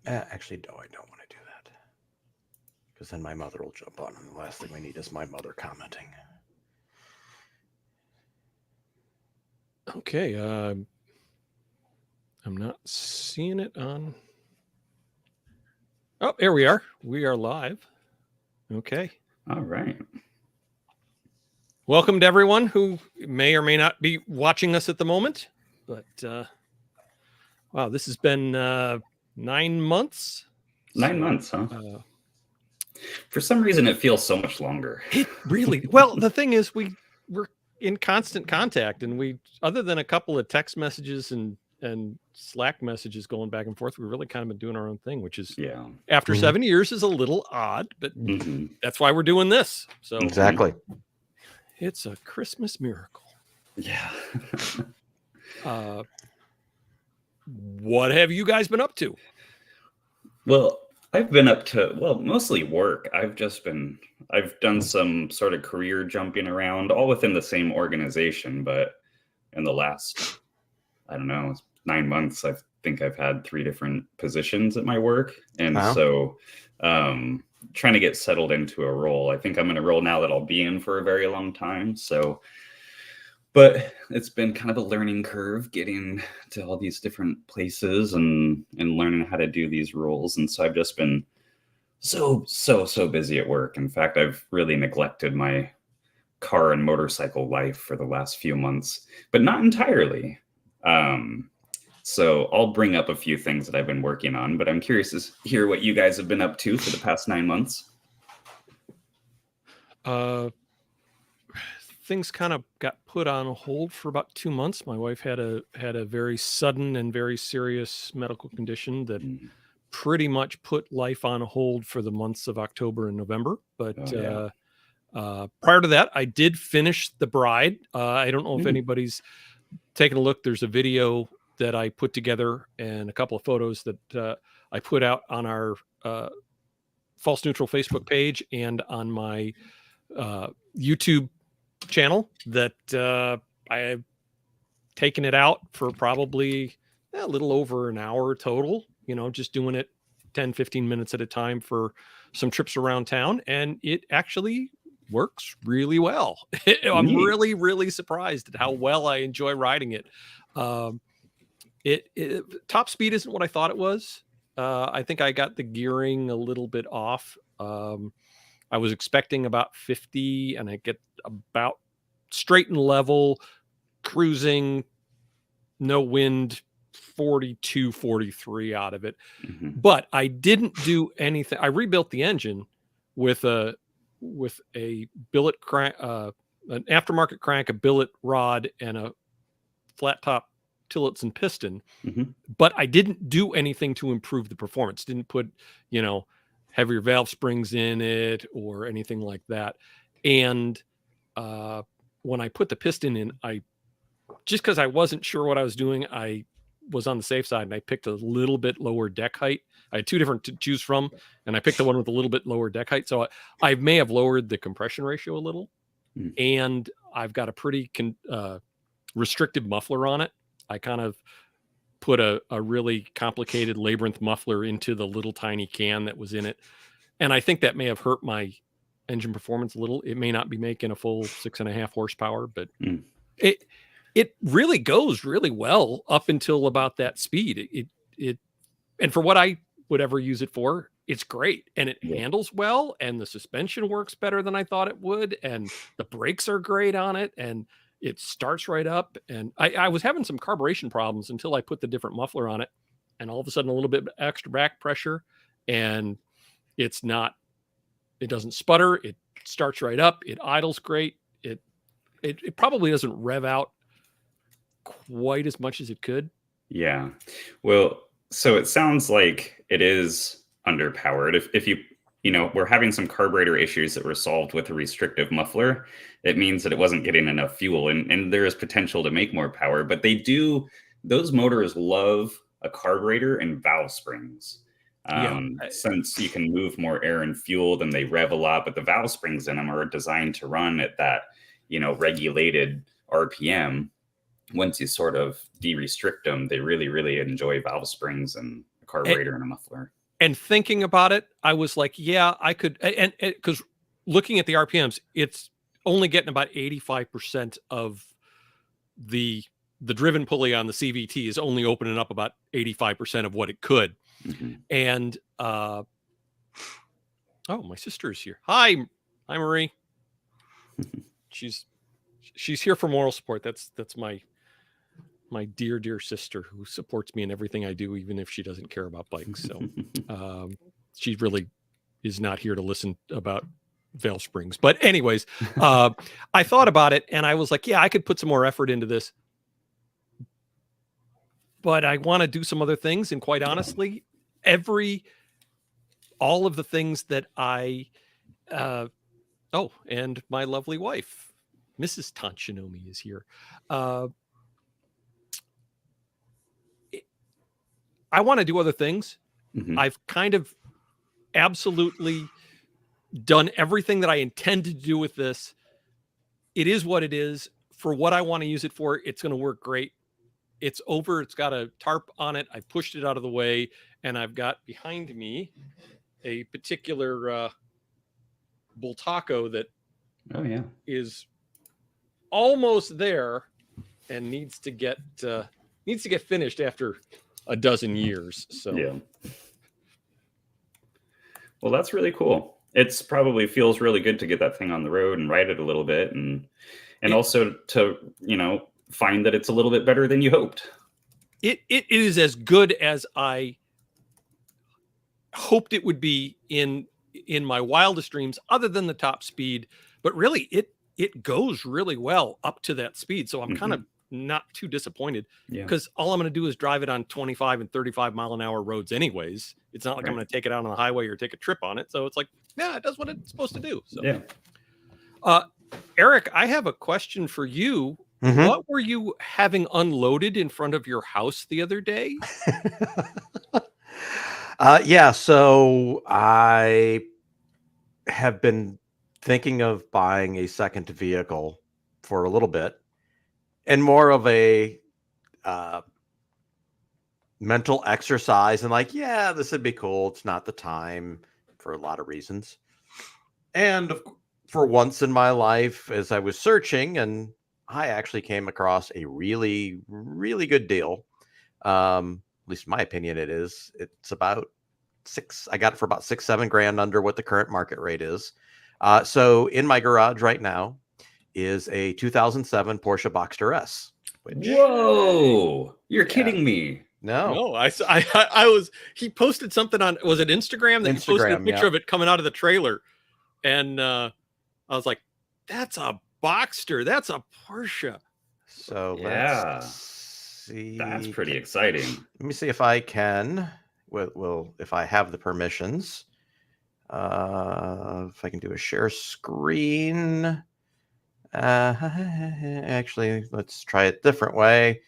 Actually, no, I don't want to do that. Because then my mother will jump on, and the last thing we need is my mother commenting. Okay, I'm not seeing it on. Oh, here we are. We are live. Okay. All right. Welcome to everyone who may or may not be watching us at the moment. But wow, this has been 9 months. 9 months, huh? For some reason, it feels so much longer. It really. Well, the thing is, we're in constant contact, and we, other than a couple of text messages and Slack messages going back and forth, we've really kind of been doing our own thing, which is, after 7 years, is a little odd, but that's why we're doing this. So exactly, it's a Christmas miracle. Yeah. What have you guys been up to? Well, I've been up to, mostly work. I've done some sort of career jumping around, all within the same organization, but in the last, 9 months, I think I've had 3 different positions at my work. And so trying to get settled into a role. I think I'm in a role now that I'll be in for a very long time. So, but it's been kind of a learning curve getting to all these different places and learning how to do these roles. And so I've just been so busy at work. In fact, I've really neglected my car and motorcycle life for the last few months, but not entirely. So I'll bring up a few things that I've been working on, but I'm curious to hear what you guys have been up to for the past 9 months. Things kind of got put on hold for about 2 months. My wife had a very sudden and very serious medical condition that pretty much put life on hold for the months of October and November. But prior to that, I did finish The Bride. I don't know if anybody's taken a look. There's a video that I put together and a couple of photos that I put out on our False Neutral Facebook page and on my YouTube channel that I have taken it out for probably a little over an hour total, just doing it 10-15 minutes at a time for some trips around town, and it actually works really well. I'm really surprised at how well I enjoy riding it. It top speed isn't what I thought it was. I think I got the gearing a little bit off. I was expecting about 50, and I get about straight and level, cruising, no wind, 42, 43 out of it. But I didn't do anything. I rebuilt the engine with a billet crank, an aftermarket crank, a billet rod, and a flat top Tillotson piston. But I didn't do anything to improve the performance. Didn't put, heavier valve springs in it or anything like that. And when I put the piston in, just because I wasn't sure what I was doing, I was on the safe side and I picked a little bit lower deck height. I had 2 different to choose from, and I picked the one with a little bit lower deck height. So I may have lowered the compression ratio a little, and I've got a pretty restrictive muffler on it. I kind of put a really complicated labyrinth muffler into the little tiny can that was in it. And I think that may have hurt my engine performance a little. It may not be making a full 6.5 horsepower, but it really goes really well up until about that speed. And for what I would ever use it for, it's great. And it handles well, and the suspension works better than I thought it would. And the brakes are great on it. And it starts right up. And I was having some carburation problems until I put the different muffler on it, and all of a sudden a little bit extra back pressure, and it doesn't sputter. It starts right up. It idles great. It probably doesn't rev out quite as much as it could. Yeah. Well, so it sounds like it is underpowered. If we're having some carburetor issues that were solved with a restrictive muffler, it means that it wasn't getting enough fuel, and there is potential to make more power. But those motors love a carburetor and valve springs. Since you can move more air and fuel, then they rev a lot, but the valve springs in them are designed to run at that, regulated RPM. Once you sort of de-restrict them, they really, really enjoy valve springs and a carburetor and a muffler. And thinking about it, I was like, yeah, I could. And because looking at the RPMs, it's only getting about 85% of the driven pulley on the CVT is only opening up about 85% of what it could. And oh, my sister's here. Hi Marie. She's here for moral support. That's my dear sister who supports me in everything I do, even if she doesn't care about bikes. So she really is not here to listen about Vail Springs. But anyways, I thought about it and I was like, yeah, I could put some more effort into this. But I want to do some other things. And quite honestly, all of the things that I, and my lovely wife, Mrs. Tanchinomi, is here. I want to do other things. I've kind of absolutely done everything that I intended to do with this. It is what it is. For what I want to use it for, it's going to work great. It's over. It's got a tarp on it. I pushed it out of the way, and I've got behind me a particular Bultaco that is almost there and needs to get finished after a dozen years. So yeah. Well, that's really cool. It's probably feels really good to get that thing on the road and ride it a little bit, and also to find that it's a little bit better than you hoped. It is as good as I hoped it would be in my wildest dreams, other than the top speed. But really, it goes really well up to that speed. So I'm kind of not too disappointed, because all I'm going to do is drive it on 25 and 35 mile an hour roads anyways. It's not like I'm going to take it out on the highway or take a trip on it. So it's like, yeah, it does what it's supposed to do. So Eric, I have a question for you. What were you having unloaded in front of your house the other day? So I have been thinking of buying a second vehicle for a little bit, and more of a mental exercise, and like, yeah, this would be cool. It's not the time for a lot of reasons. And for once in my life, as I was searching, and I actually came across a really, really good deal. At least in my opinion, it is. It's about I got it for about $6-7 under what the current market rate is. So in my garage right now is a 2007 Porsche Boxster S. Whoa! You're kidding me. No, I was. He posted something on, was it Instagram? That he posted a picture of it coming out of the trailer, and I was like, "That's a Boxster. That's a Porsche." So let's see. That's pretty exciting. Let me see if I can. If I have the permissions. If I can do a share screen. Actually, let's try it a different way.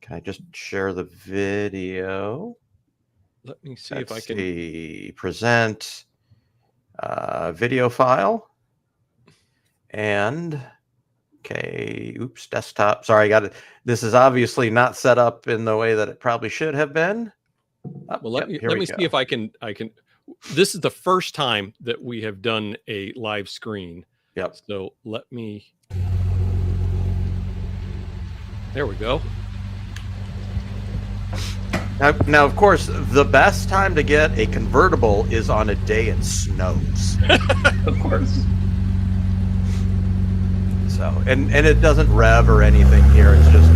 Can I just share the video? Let me see if I can present video file. And desktop. Sorry, I got it. This is obviously not set up in the way that it probably should have been. Well, let me see if I can. This is the first time that we have done a live screen. Yep. So let me. There we go. Now, of course, the best time to get a convertible is on a day it snows. Of course. So, and it doesn't rev or anything here. It's just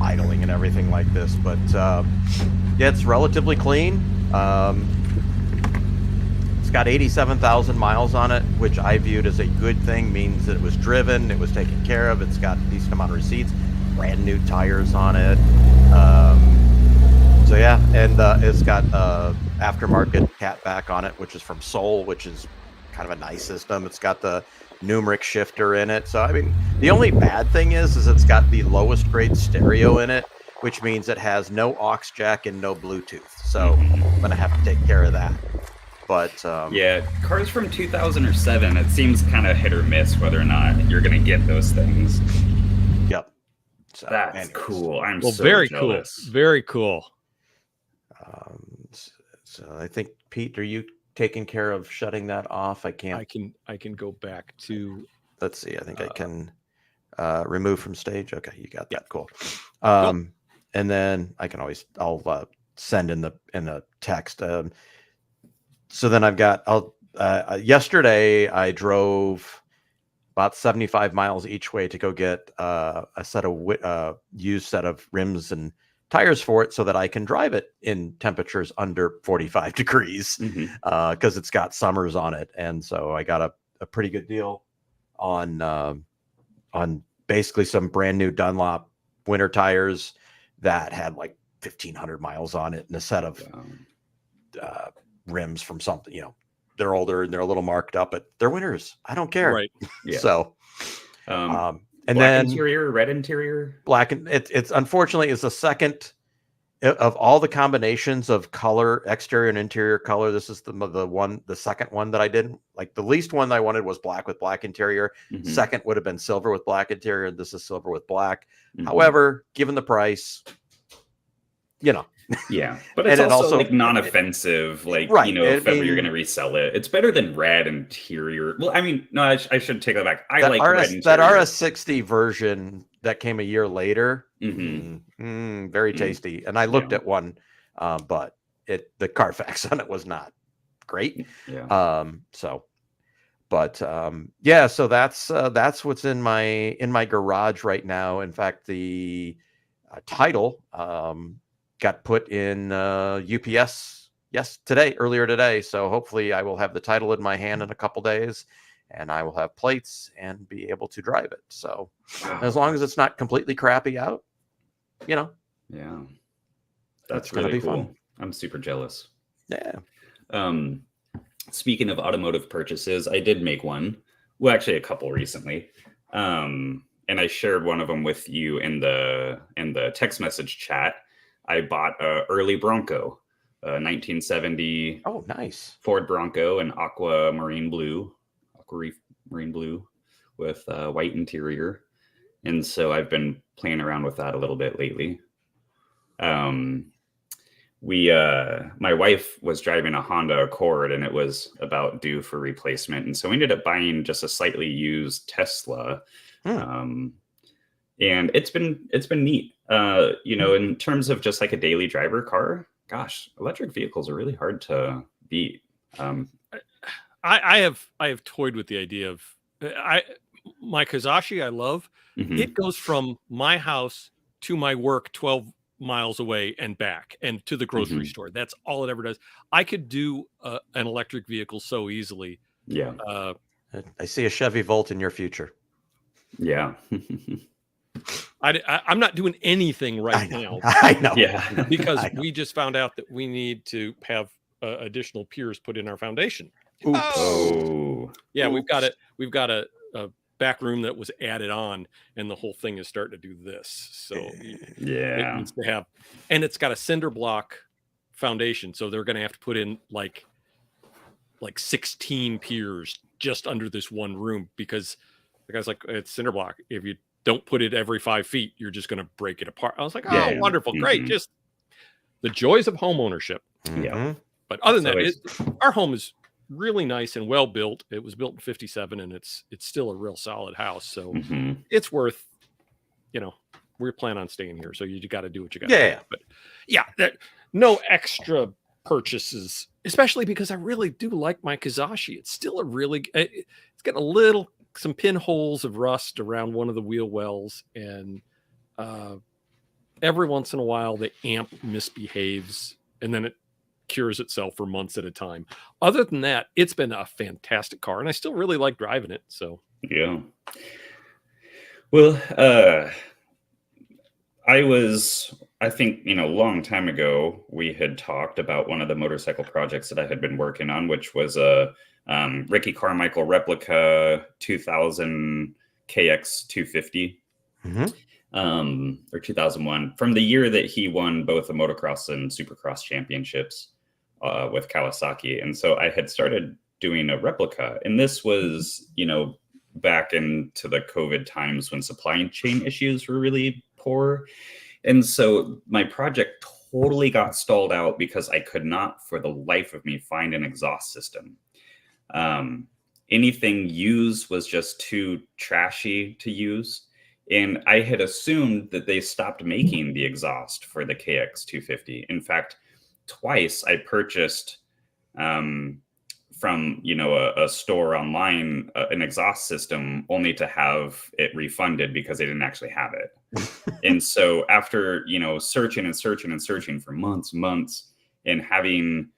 idling and everything like this. But yeah, it's relatively clean. It's got 87,000 miles on it, which I viewed as a good thing. Means that it was driven, it was taken care of. It's got a decent amount of receipts, brand new tires on it. So yeah, and it's got aftermarket catback on it, which is from Soul, which is kind of a nice system. It's got the numeric shifter in it. So I mean, the only bad thing is it's got the lowest grade stereo in it, which means it has no aux jack and no Bluetooth. So I'm gonna have to take care of that. But yeah, cars from 2007, it seems kind of hit or miss whether or not you're gonna get those things. Yep. So that's cool. I'm so very jealous. Cool. Very cool. So I think, Pete, are you taking care of shutting that off? I can't. I can go back to. Let's see. I think I can remove from stage. Okay, you got that. Cool. Cool. And then I'll send in the text. So then yesterday I drove about 75 miles each way to go get a set of used set of rims and tires for it so that I can drive it in temperatures under 45 degrees because it's got summers on it. And so I got a pretty good deal on basically some brand new Dunlop winter tires that had like 1,500 miles on it and a set of rims from something, they're older and they're a little marked up, but they're winters. I don't care. Right. Yeah. So, and black then interior, red interior, black. And it's unfortunately is the second of all the combinations of color, exterior and interior color. This is the second one that I did. Like the least one that I wanted was black with black interior. Second would have been silver with black interior. This is silver with black. However, given the price, yeah, but it's also like non-offensive, like right. If ever you're going to resell it, it's better than red interior. Well, I mean, no, I should take that back. I like red interior. That RS60 version that came a year later, very tasty. And I looked at one, but the Carfax on it was not great. Yeah. So that's what's in my garage right now. In fact, the title got put in UPS earlier today. So hopefully I will have the title in my hand in a couple days and I will have plates and be able to drive it. So as long as it's not completely crappy out, Yeah. That's going to be cool. fun. I'm super jealous. Yeah. Speaking of automotive purchases, I did make one. Well, actually a couple recently. And I shared one of them with you in the text message chat. I bought a early Bronco, a 1970. Oh, nice. Ford Bronco in aquamarine blue with white interior. And so I've been playing around with that a little bit lately. My wife was driving a Honda Accord and it was about due for replacement. And so we ended up buying just a slightly used Tesla. And it's been neat. In terms of just like a daily driver car, gosh, electric vehicles are really hard to beat. I have toyed with the idea of my Kazashi I love. It goes from my house to my work 12 miles away and back and to the grocery store. That's all it ever does. I could do an electric vehicle so easily. Yeah. I see a Chevy Volt in your future. Yeah. I'm not doing anything right now. I know. Yeah. Because we just found out that we need to have additional piers put in our foundation. Oops. Oh. Yeah, Oops. we've got a back room that was added on, and the whole thing is starting to do this. So it needs to have, and it's got a cinder block foundation, so they're going to have to put in like 16 piers just under this one room because the guy's like, it's cinder block. If you don't put it every 5 feet, you're just going to break it apart. I was like, wonderful, great, just the joys of home ownership. Yeah. But other than that, our home is really nice and well built. It was built in 57 and it's still a real solid house. So it's worth, we're planning on staying here. So you got to do what you got to do. But no extra purchases, especially because I really do like my Kazashi. It's still it's got some pinholes of rust around one of the wheel wells. And every once in a while the amp misbehaves and then it cures itself for months at a time. Other than that, it's been a fantastic car and I still really like driving it. So yeah. Well, I think, a long time ago, we had talked about one of the motorcycle projects that I had been working on, which was a Ricky Carmichael replica 2000 KX 250. Or 2001, from the year that he won both the motocross and supercross championships with Kawasaki. And so I had started doing a replica. And this was, back into the COVID times when supply chain issues were really poor. And so my project totally got stalled out because I could not for the life of me find an exhaust system. Anything used was just too trashy to use. And I had assumed that they stopped making the exhaust for the KX250. In fact, twice I purchased from, you know, a store online, an exhaust system, only to have it refunded because they didn't actually have it. And so after, you know, searching for months and having,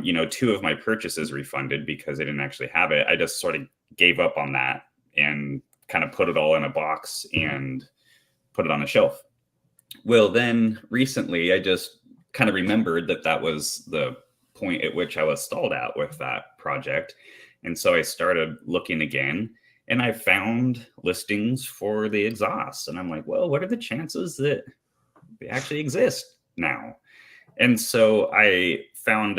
you know, 2 of my purchases refunded because they didn't actually have it, I just sort of gave up on that and kind of put it all in a box and put it on a shelf. Well, then recently I just kind of remembered that that was the point at which I was stalled out with that project. And so I started looking again, and I found listings for the exhaust. And I'm like, well, what are the chances that they actually exist now? And so I found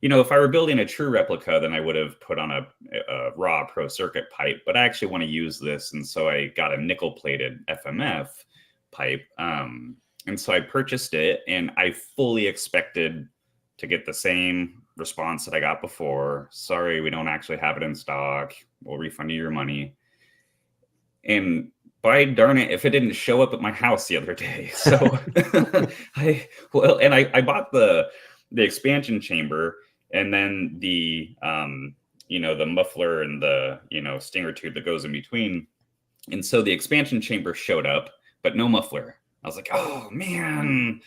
you know, if I were building a true replica, then I would have put on a raw pro circuit pipe, but I actually want to use this. And so I got a nickel plated FMF pipe. And so I purchased it, and I fully expected to get the same response that I got before. Sorry, we don't actually have it in stock. We'll refund you your money. And by darn it, if it didn't show up at my house the other day. So I bought the expansion chamber, and then the you know, the muffler and the, you know, stinger tube that goes in between. And so the expansion chamber showed up, but no muffler. I was like, oh man,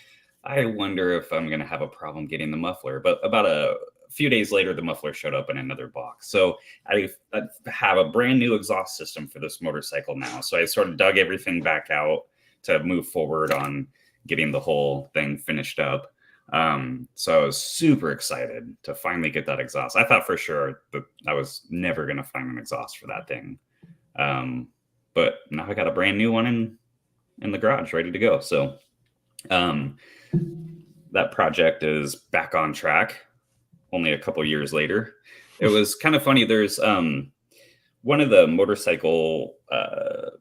I wonder if I'm going to have a problem getting the muffler. But about a few days later, the muffler showed up in another box. So I have a brand new exhaust system for this motorcycle now. So I sort of dug everything back out to move forward on getting the whole thing finished up. So I was super excited to finally get that exhaust. I thought for sure that I was never going to find an exhaust for that thing. But now I got a brand new one in the garage ready to go. So that project is back on track only a couple years later. It was kind of funny. There's one of the motorcycle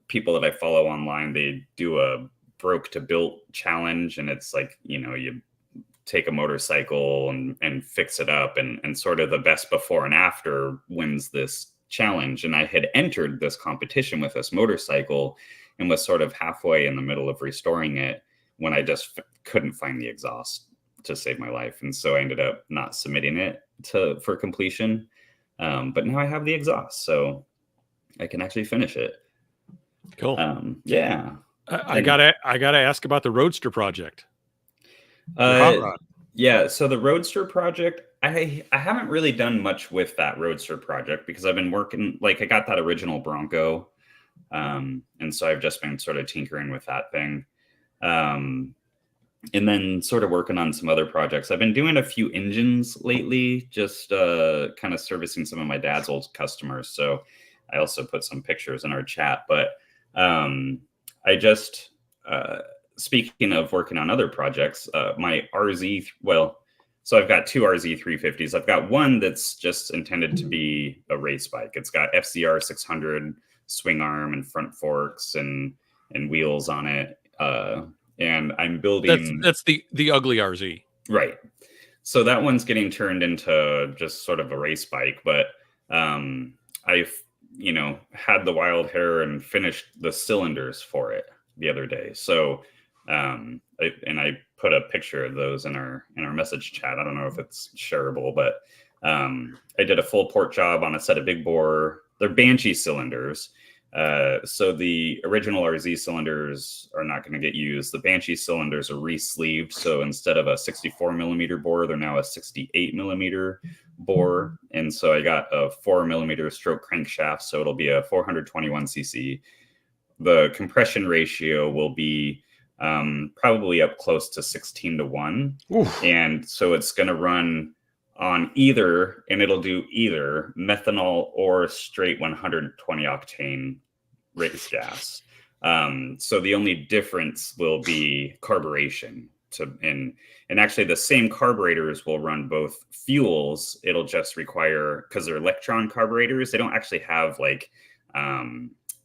people that I follow online. They do a broke to built challenge, and it's like, you know, you take a motorcycle and fix it up, and sort of the best before and after wins this challenge. And I had entered this competition with this motorcycle and was sort of halfway in the middle of restoring it when I just couldn't find the exhaust to save my life. And so I ended up not submitting it for completion. But now I have the exhaust, so I can actually finish it. Cool. Yeah. I gotta ask about the Roadster project. Yeah. So the Roadster project, I haven't really done much with that Roadster project because I've been working, like I got that original Bronco. And so I've just been sort of tinkering with that thing. And then sort of working on some other projects. I've been doing a few engines lately, just kind of servicing some of my dad's old customers. So I also put some pictures in our chat. But I just, speaking of working on other projects, my RZ, so I've got 2 RZ 350s. I've got one that's just intended to be a race bike. It's got FCR 600 swing arm and front forks and wheels on it. And I'm building... That's the ugly RZ. Right. So that one's getting turned into just sort of a race bike. But I've, you know, had the wild hair and finished the cylinders for it the other day. So I put a picture of those in our message chat. I don't know if it's shareable, but I did a full port job on a set of big bore. They're Banshee cylinders. So the original RZ cylinders are not going to get used. The Banshee cylinders are re-sleeved. So instead of a 64 millimeter bore, they're now a 68 millimeter bore. And so I got a 4 millimeter stroke crankshaft. So it'll be a 421 cc. The compression ratio will be probably up close to 16:1. Oof. And so it's going to run on either, and it'll do either methanol or straight 120 octane race gas. So the only difference will be carburation. And actually the same carburetors will run both fuels. It'll just require, because they're electron carburetors, they don't actually have like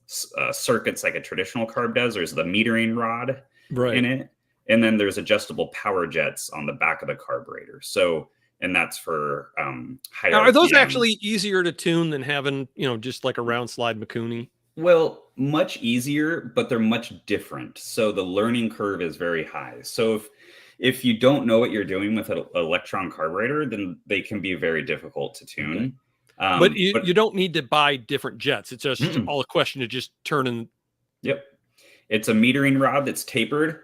circuits like a traditional carb does. There's the metering rod in it. And then there's adjustable power jets on the back of the carburetor. So, and that's for high Now, are those RPM. actually easier to tune than having, just like a round slide Mikuni? Well, much easier, but they're much different. So the learning curve is very high. So if you don't know what you're doing with an electron carburetor, then they can be very difficult to tune. Okay. But you don't need to buy different jets. It's just all a question of just turning. Yep. It's a metering rod that's tapered.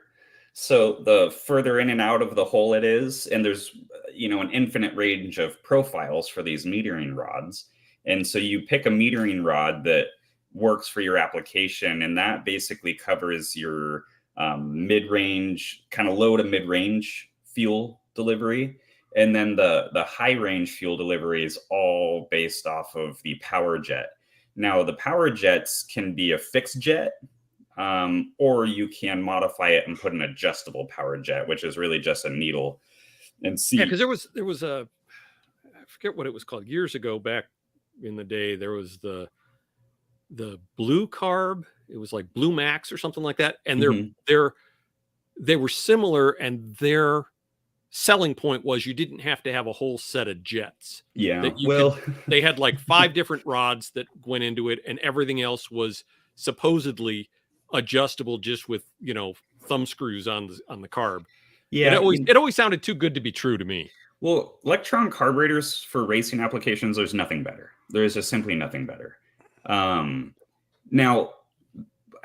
So the further in and out of the hole it is, and there's, an infinite range of profiles for these metering rods. And so you pick a metering rod that works for your application, and that basically covers your mid-range, kind of low to mid-range fuel delivery. And then the high-range fuel delivery is all based off of the power jet. Now, the power jets can be a fixed jet, or you can modify it and put an adjustable power jet, which is really just a needle and seat. Yeah, because there was I forget what it was called years ago back in the day. There was the blue carb. It was like Blue Max or something like that, and they were similar, and their selling point was you didn't have to have a whole set of jets. Yeah, they had like 5 different rods that went into it, and everything else was supposedly adjustable just with thumb screws on the carb. Yeah, it always sounded too good to be true to me. Well, electron carburetors for racing applications, there's nothing better. There is just simply nothing better. Now,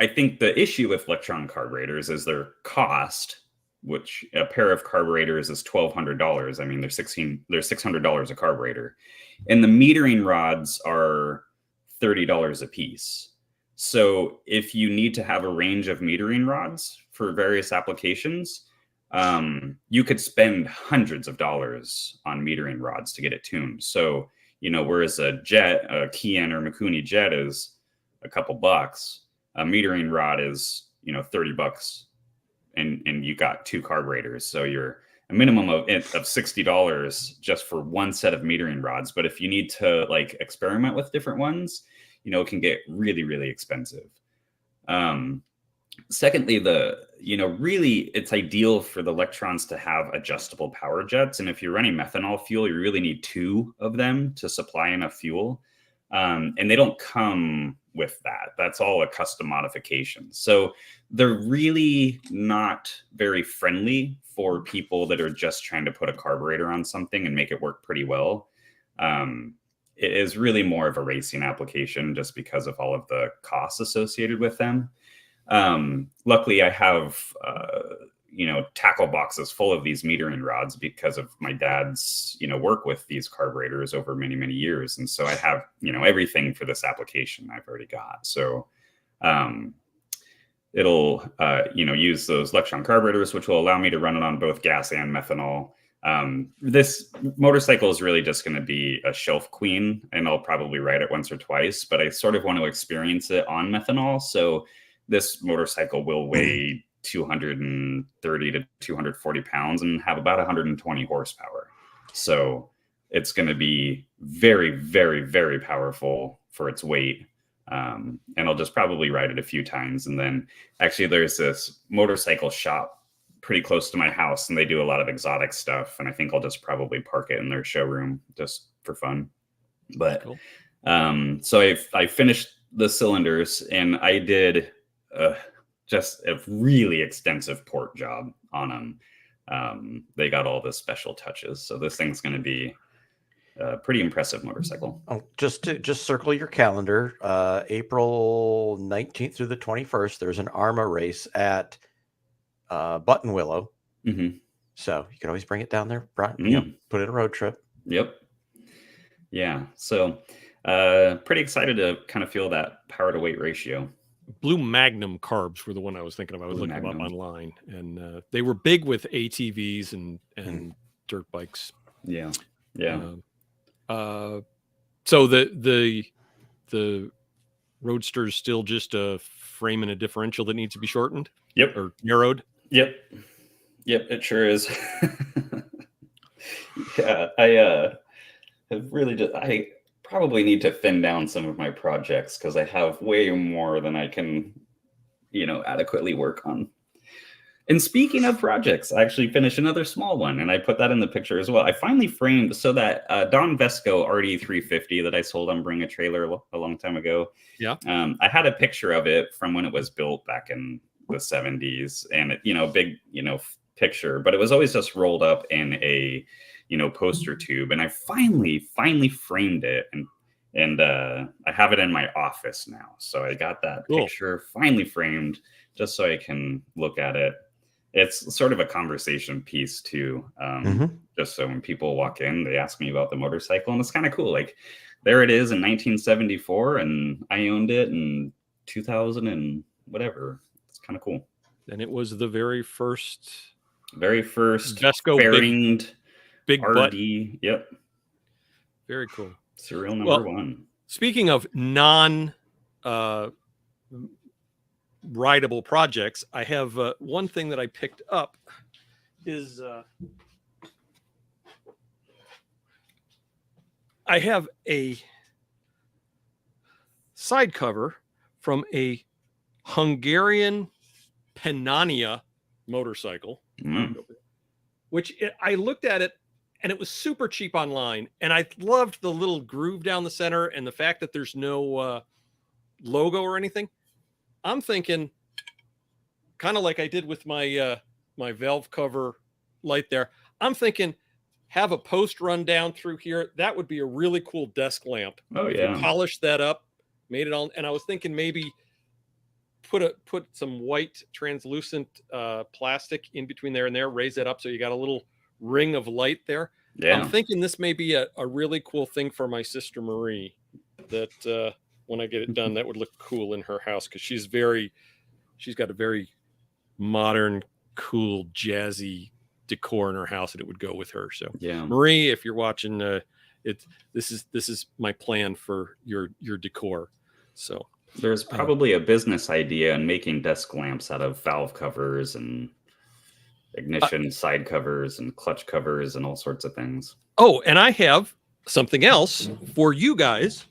I think the issue with electron carburetors is their cost, which a pair of carburetors is $1,200. I mean, they're $600 a carburetor, and the metering rods are $30 a piece. So if you need to have a range of metering rods for various applications, you could spend hundreds of dollars on metering rods to get it tuned. So, whereas a Kian or Mikuni jet is a couple bucks, a metering rod is, $30, and you got 2 carburetors. So you're a minimum of $60 just for one set of metering rods. But if you need to experiment with different ones, it can get really, really expensive. Secondly, really it's ideal for the electrons to have adjustable power jets. And if you're running methanol fuel, you really need 2 of them to supply enough fuel. And they don't come with that. That's all a custom modification. So they're really not very friendly for people that are just trying to put a carburetor on something and make it work pretty well. It is really more of a racing application just because of all of the costs associated with them. Luckily, I have, tackle boxes full of these metering rods because of my dad's, work with these carburetors over many, many years. And so I have, everything for this application I've already got. So it'll, use those electron carburetors, which will allow me to run it on both gas and methanol. This motorcycle is really just going to be a shelf queen, and I'll probably ride it once or twice, but I sort of want to experience it on methanol. So this motorcycle will weigh 230 to 240 pounds and have about 120 horsepower. So it's going to be very, very, very powerful for its weight. And I'll just probably ride it a few times. And then actually there's this motorcycle shop pretty close to my house, and they do a lot of exotic stuff. And I think I'll just probably park it in their showroom just for fun. But cool. So I finished the cylinders, and I did just a really extensive port job on them. They got all the special touches. So this thing's going to be a pretty impressive motorcycle. Oh, just circle your calendar. April 19th through the 21st, there's an ARMA race at Button Willow. Mm-hmm. So you can always bring it down there, put it in a road trip. Yep. Yeah. So pretty excited to kind of feel that power to weight ratio. Blue Magnum carbs were the one I was thinking of. I was looking them up online, and they were big with ATVs and dirt bikes. Yeah. Yeah. So the Roadster's still just a frame and a differential that needs to be shortened? Yep. Or narrowed? Yep, it sure is. Yeah, I have really I probably need to thin down some of my projects because I have way more than I can, adequately work on. And speaking of projects, I actually finished another small one, and I put that in the picture as well. I finally framed so that Don Vesco RD350 that I sold on Bring a Trailer a long time ago. Yeah. I had a picture of it from when it was built back in the 70s, and it, big, picture, but it was always just rolled up in a, poster tube. And I finally framed it, and I have it in my office now. So I got that picture finally framed just so I can look at it. It's sort of a conversation piece too. Just so when people walk in, they ask me about the motorcycle, and it's kind of cool. Like, there it is in 1974, and I owned it in 2000 and whatever. It's kind of cool. And it was the very first Vesco fairinged big RD. butt. Yep. Very cool. Serial number 1. Speaking of non rideable projects, I have one thing that I picked up is I have a side cover from a Hungarian Panania motorcycle, which I looked at it and it was super cheap online, and I loved the little groove down the center and the fact that there's no logo or anything. I'm thinking, kind of like I did with my my valve cover light there, I'm thinking have a post run down through here. That would be a really cool desk lamp. Oh yeah. You polish that up, made it all, and I was thinking maybe put some white translucent plastic in between there and there, raise that up so you got a little ring of light there. Yeah. I'm thinking this may be a really cool thing for my sister Marie, that when I get it done, that would look cool in her house, because she's got a very modern, cool, jazzy decor in her house, and it would go with her. So yeah, Marie, if you're watching, this is my plan for your decor. So there's probably a business idea in making desk lamps out of valve covers and ignition side covers and clutch covers and all sorts of things. Oh, and I have something else for you guys.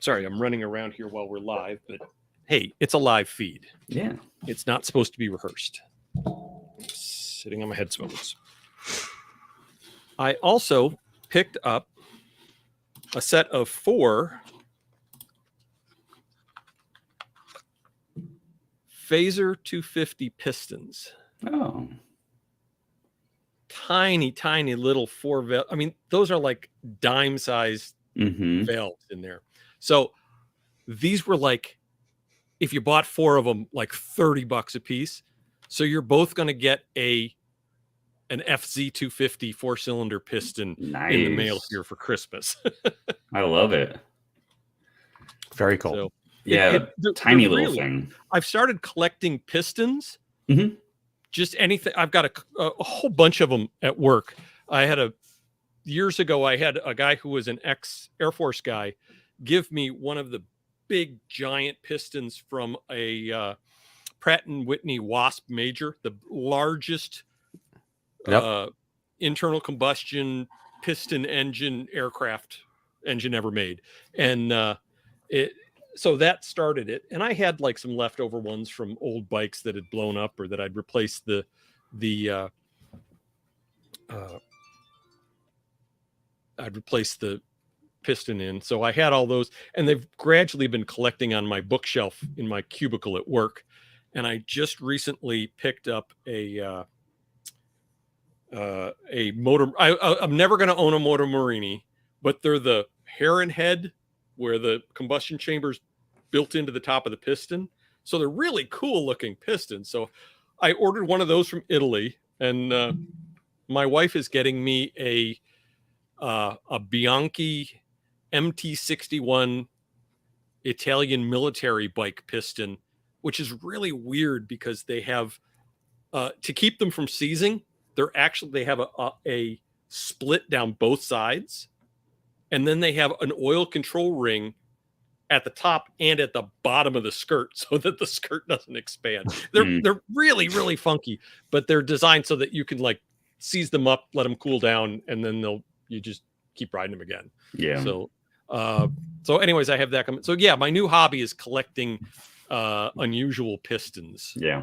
Sorry, I'm running around here while we're live, but hey, it's a live feed. Yeah. It's not supposed to be rehearsed. Sitting on my headphones. I also picked up a set of 4 Phaser 250 pistons. Oh. Tiny little 4 valve. I mean, those are like dime-sized valves in there. So these were like, if you bought 4 of them, like $30 a piece. So you're both going to get an FZ250 4-cylinder piston in the mail here for Christmas. I love it. Very cool. So, yeah, tiny little thing. I've started collecting pistons. Just anything. I've got a whole bunch of them at work. Years ago, I had a guy who was an ex-Air Force guy give me one of the big giant pistons from a Pratt & Whitney Wasp Major, the largest internal combustion piston engine aircraft engine ever made. And so that started it. And I had like some leftover ones from old bikes that had blown up, or that I'd replaced the piston in. So I had all those, and they've gradually been collecting on my bookshelf in my cubicle at work. And I just recently picked up a motor. I'm never going to own a Motor Morini, but they're the Heron head where the combustion chamber's built into the top of the piston. So they're really cool looking pistons. So I ordered one of those from Italy, and my wife is getting me a Bianchi MT61 Italian military bike piston, which is really weird because they have to keep them from seizing. They have a split down both sides, and then they have an oil control ring at the top and at the bottom of the skirt so that the skirt doesn't expand. They're really, really funky, but they're designed so that you can like seize them up, let them cool down, and then you just keep riding them again. Yeah. So anyways, I have that coming. So yeah, my new hobby is collecting unusual pistons. Yeah.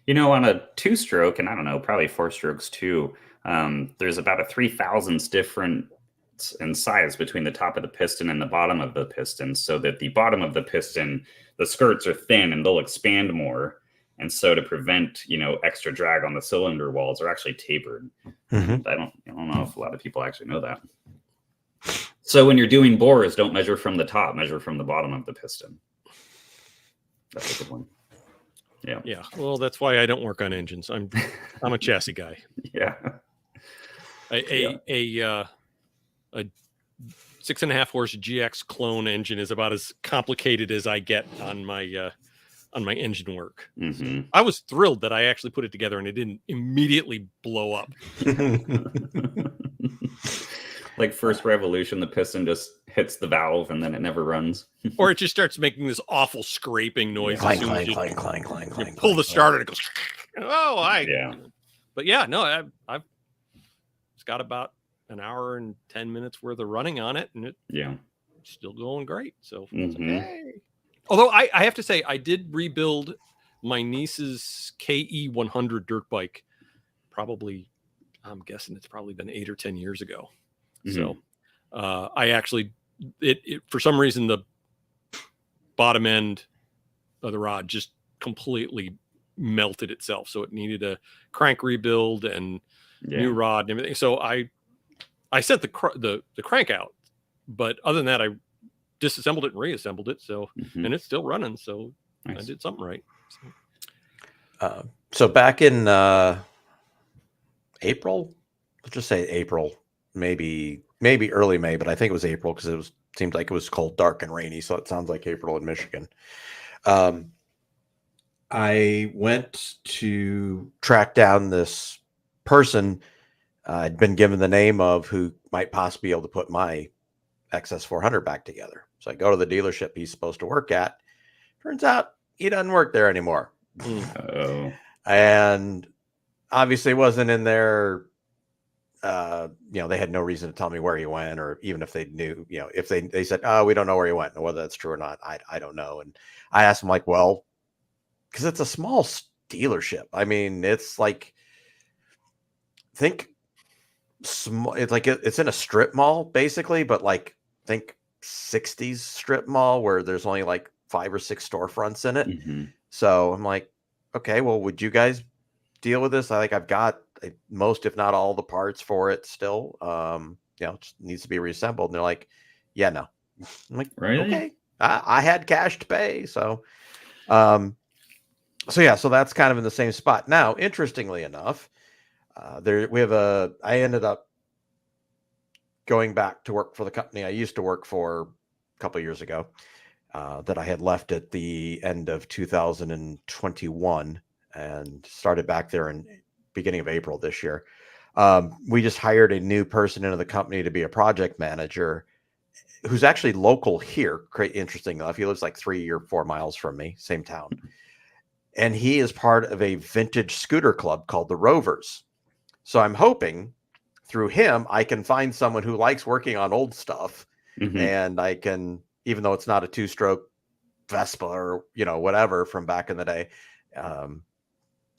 On a 2-stroke, and I don't know, probably 4 strokes too, there's about a 3,000th difference in size between the top of the piston and the bottom of the piston, so that the bottom of the piston, the skirts are thin and they'll expand more. And so to prevent, extra drag on the cylinder walls, are actually tapered. Mhm. I don't know if a lot of people actually know that. So when you're doing bores, don't measure from the top, measure from the bottom of the piston. That's a good one. Yeah. Yeah. Well, that's why I don't work on engines. I'm a chassis guy. Yeah. A 6.5 horse GX clone engine is about as complicated as I get on my engine work. Mm-hmm. I was thrilled that I actually put it together and it didn't immediately blow up. Like first revolution, the piston just hits the valve and then it never runs. Or it just starts making this awful scraping noise. Clang, as soon as clang, you, clang, clang, clang, you clang, pull the clang. starter and it goes, oh, Yeah. But yeah, no, I've it's got about an hour and 10 minutes worth of running on it, and it's Yeah. still going great. So, Mhm. hey. Although I have to say, I did rebuild my niece's KE 100 dirt bike. Probably, I'm guessing it's probably been 8 or 10 years ago. Mhm. So, I actually, it for some reason the bottom end of the rod just completely melted itself, so it needed a crank rebuild and new rod and everything. So I sent the crank out, but other than that, I disassembled it and reassembled it. So Mhm. and it's still running. So I Nice. did something right. So back in April, let's just say April, maybe early May, but I think it was April because seemed like it was cold, dark, and rainy. So it sounds like April in Michigan. I went to track down this person I'd been given the name of who might possibly be able to put my XS400 back together. So I go to the dealership he's supposed to work at. Turns out he doesn't work there anymore. Oh. And obviously wasn't in there. They had no reason to tell me where he went, or even if they knew, if they said, oh, we don't know where he went, and whether that's true or not, I don't know. And I asked him, like, well, because it's a small dealership. I mean, it's like, think small. It's like it's in a strip mall basically, but like think 60s strip mall where there's only like 5 or 6 storefronts in it. Mhm. So I'm like, okay, well, would you guys deal with this? I've got most, if not all, the parts for it still. It just needs to be reassembled. And they're like, yeah, no. I'm like, Really? okay. I had cash to pay, so so that's kind of in the same spot. Now, interestingly enough, I ended up going back to work for the company I used to work for a couple of years ago, that I had left at the end of 2021 and started back there in beginning of April this year. We just hired a new person into the company to be a project manager who's actually local here. Interesting enough, he lives like 3 or 4 miles from me, same town. And he is part of a vintage scooter club called the Rovers. So I'm hoping through him, I can find someone who likes working on old stuff. Mhm. And I can, even though it's not a 2-stroke Vespa or, whatever from back in the day,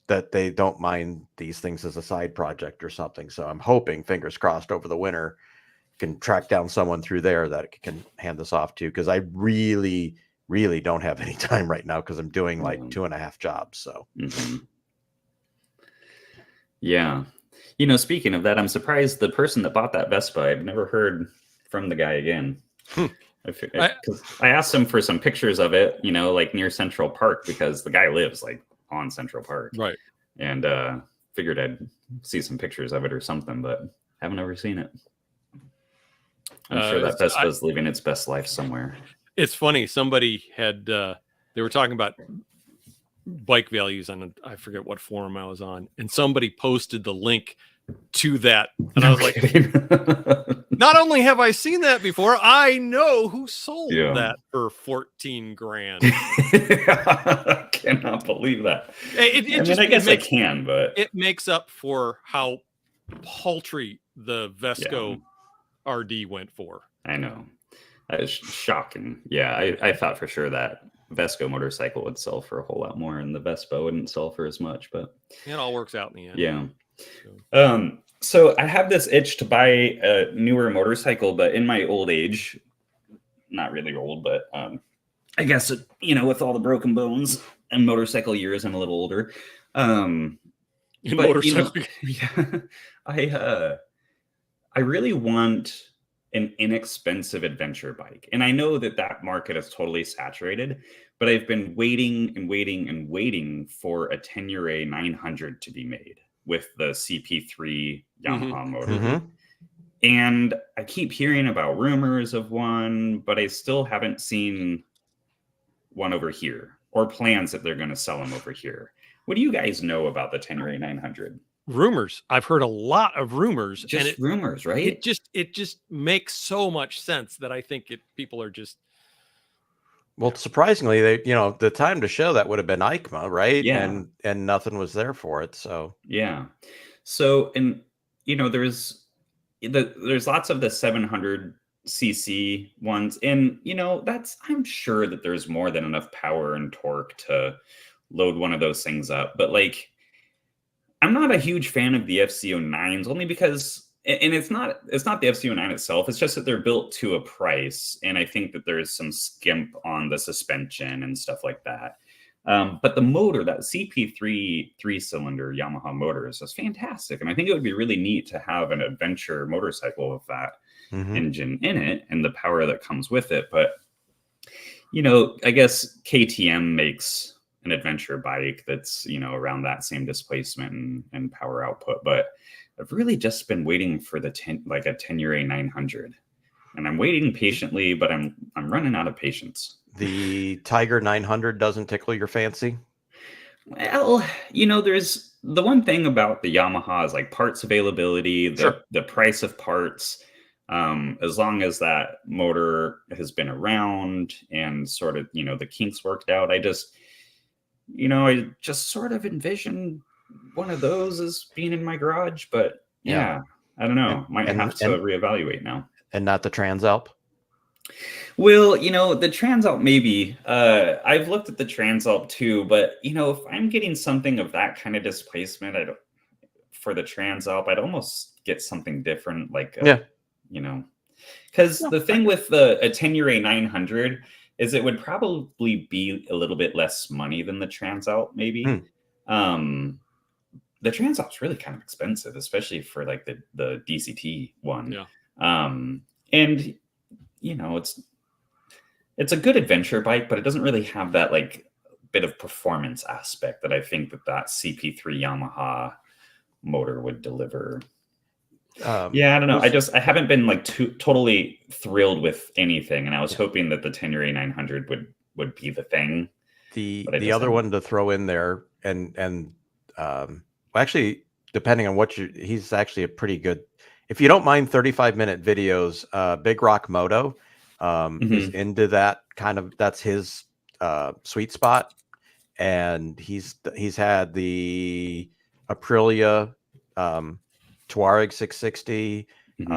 that they don't mind these things as a side project or something. So I'm hoping, fingers crossed, over the winter, can track down someone through there that I can hand this off to, because I really, really don't have any time right now because I'm doing like 2.5 jobs. So Mhm. Yeah. Speaking of that, I'm surprised the person that bought that Vespa, I've never heard from the guy again. Because I asked him for some pictures of it, like near Central Park, because the guy lives like on Central Park. Right. And figured I'd see some pictures of it or something, but haven't ever seen it. I'm sure that Vespa's living its best life somewhere. It's funny. Somebody had, they were talking about bike values on I forget what forum I was on, and somebody posted the link to that, and I was like, not only have I seen that before, I know who sold that for 14 grand. I cannot believe that. I guess I can, but it makes up for how paltry the Vesco RD went for. I know. That is shocking. Yeah, I thought for sure that Vesco motorcycle would sell for a whole lot more and the Vespa wouldn't sell for as much, but it all works out in the end. Yeah. So I have this itch to buy a newer motorcycle, but in my old age, not really old, but I guess, with all the broken bones and motorcycle years, I'm a little older. I really want an inexpensive adventure bike. And I know that market is totally saturated, but I've been waiting and waiting and waiting for a Tenere 900 to be made with the CP3 Yamaha motor. Mm-hmm. And I keep hearing about rumors of one, but I still haven't seen one over here or plans that they're going to sell them over here. What do you guys know about the Tenere 900? Rumors. I've heard a lot of rumors. Just rumors, right? It just makes so much sense that I think people are just. Well, surprisingly, the time to show that would have been EICMA, right? Yeah. And nothing was there for it. So yeah. So, and there's lots of the 700cc ones, and I'm sure that there's more than enough power and torque to load one of those things up. But I'm not a huge fan of the FCO9s, only because, and it's not the FCO9 itself. It's just that they're built to a price, and I think that there's some skimp on the suspension and stuff like that. But the motor, that CP3 3-cylinder Yamaha motor, is just fantastic, and I think it would be really neat to have an adventure motorcycle with that engine in it and the power that comes with it. But I guess KTM makes an adventure bike that's around that same displacement and power output, but I've really just been waiting for a Tenere 900, and I'm waiting patiently, but I'm running out of patience. The Tiger 900 doesn't tickle your fancy? Well, there's the one thing about the Yamaha is parts availability, the price of parts. As long as that motor has been around and sort of the kinks worked out, I just sort of envision one of those as being in my garage, but I don't know. Might have to reevaluate now. And not the Transalp? Well, the Transalp maybe. I've looked at the Transalp too, but if I'm getting something of that kind of displacement, for the Transalp, I'd almost get something different, because the thing with a Tenere 900 is it would probably be a little bit less money than the Transalp, maybe. The Transalp's really kind of expensive, especially for the DCT one. Yeah. And it's a good adventure bike, but it doesn't really have that bit of performance aspect that I think that CP3 Yamaha motor would deliver. I don't know. I haven't been totally thrilled with anything, and I was hoping that the Tenere 900 would be the thing. The other one to throw in there, and actually, depending on he's actually a pretty good. If you don't mind 35-minute videos, Big Rock Moto is into that kind of. That's his sweet spot, and he's had the Aprilia Touareg 660.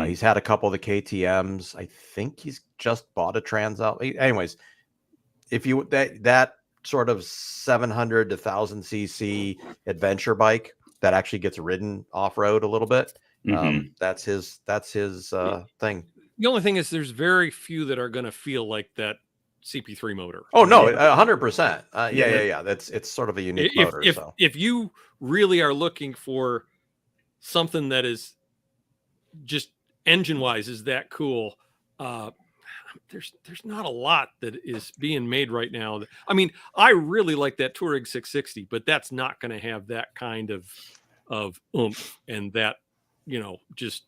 He's had a couple of the KTMs. I think he's just bought a Transalp. Anyways, if you that sort of 700 to 1000 cc adventure bike that actually gets ridden off road a little bit, that's his thing. The only thing is, there's very few that are going to feel like that CP3 motor. Oh no, 100%. Yeah. It's sort of a unique motor. If you really are looking for something that is just engine wise is that cool, there's not a lot that is being made right now. I mean, I really like that Touareg 660, but that's not going to have that kind of oomph and that, just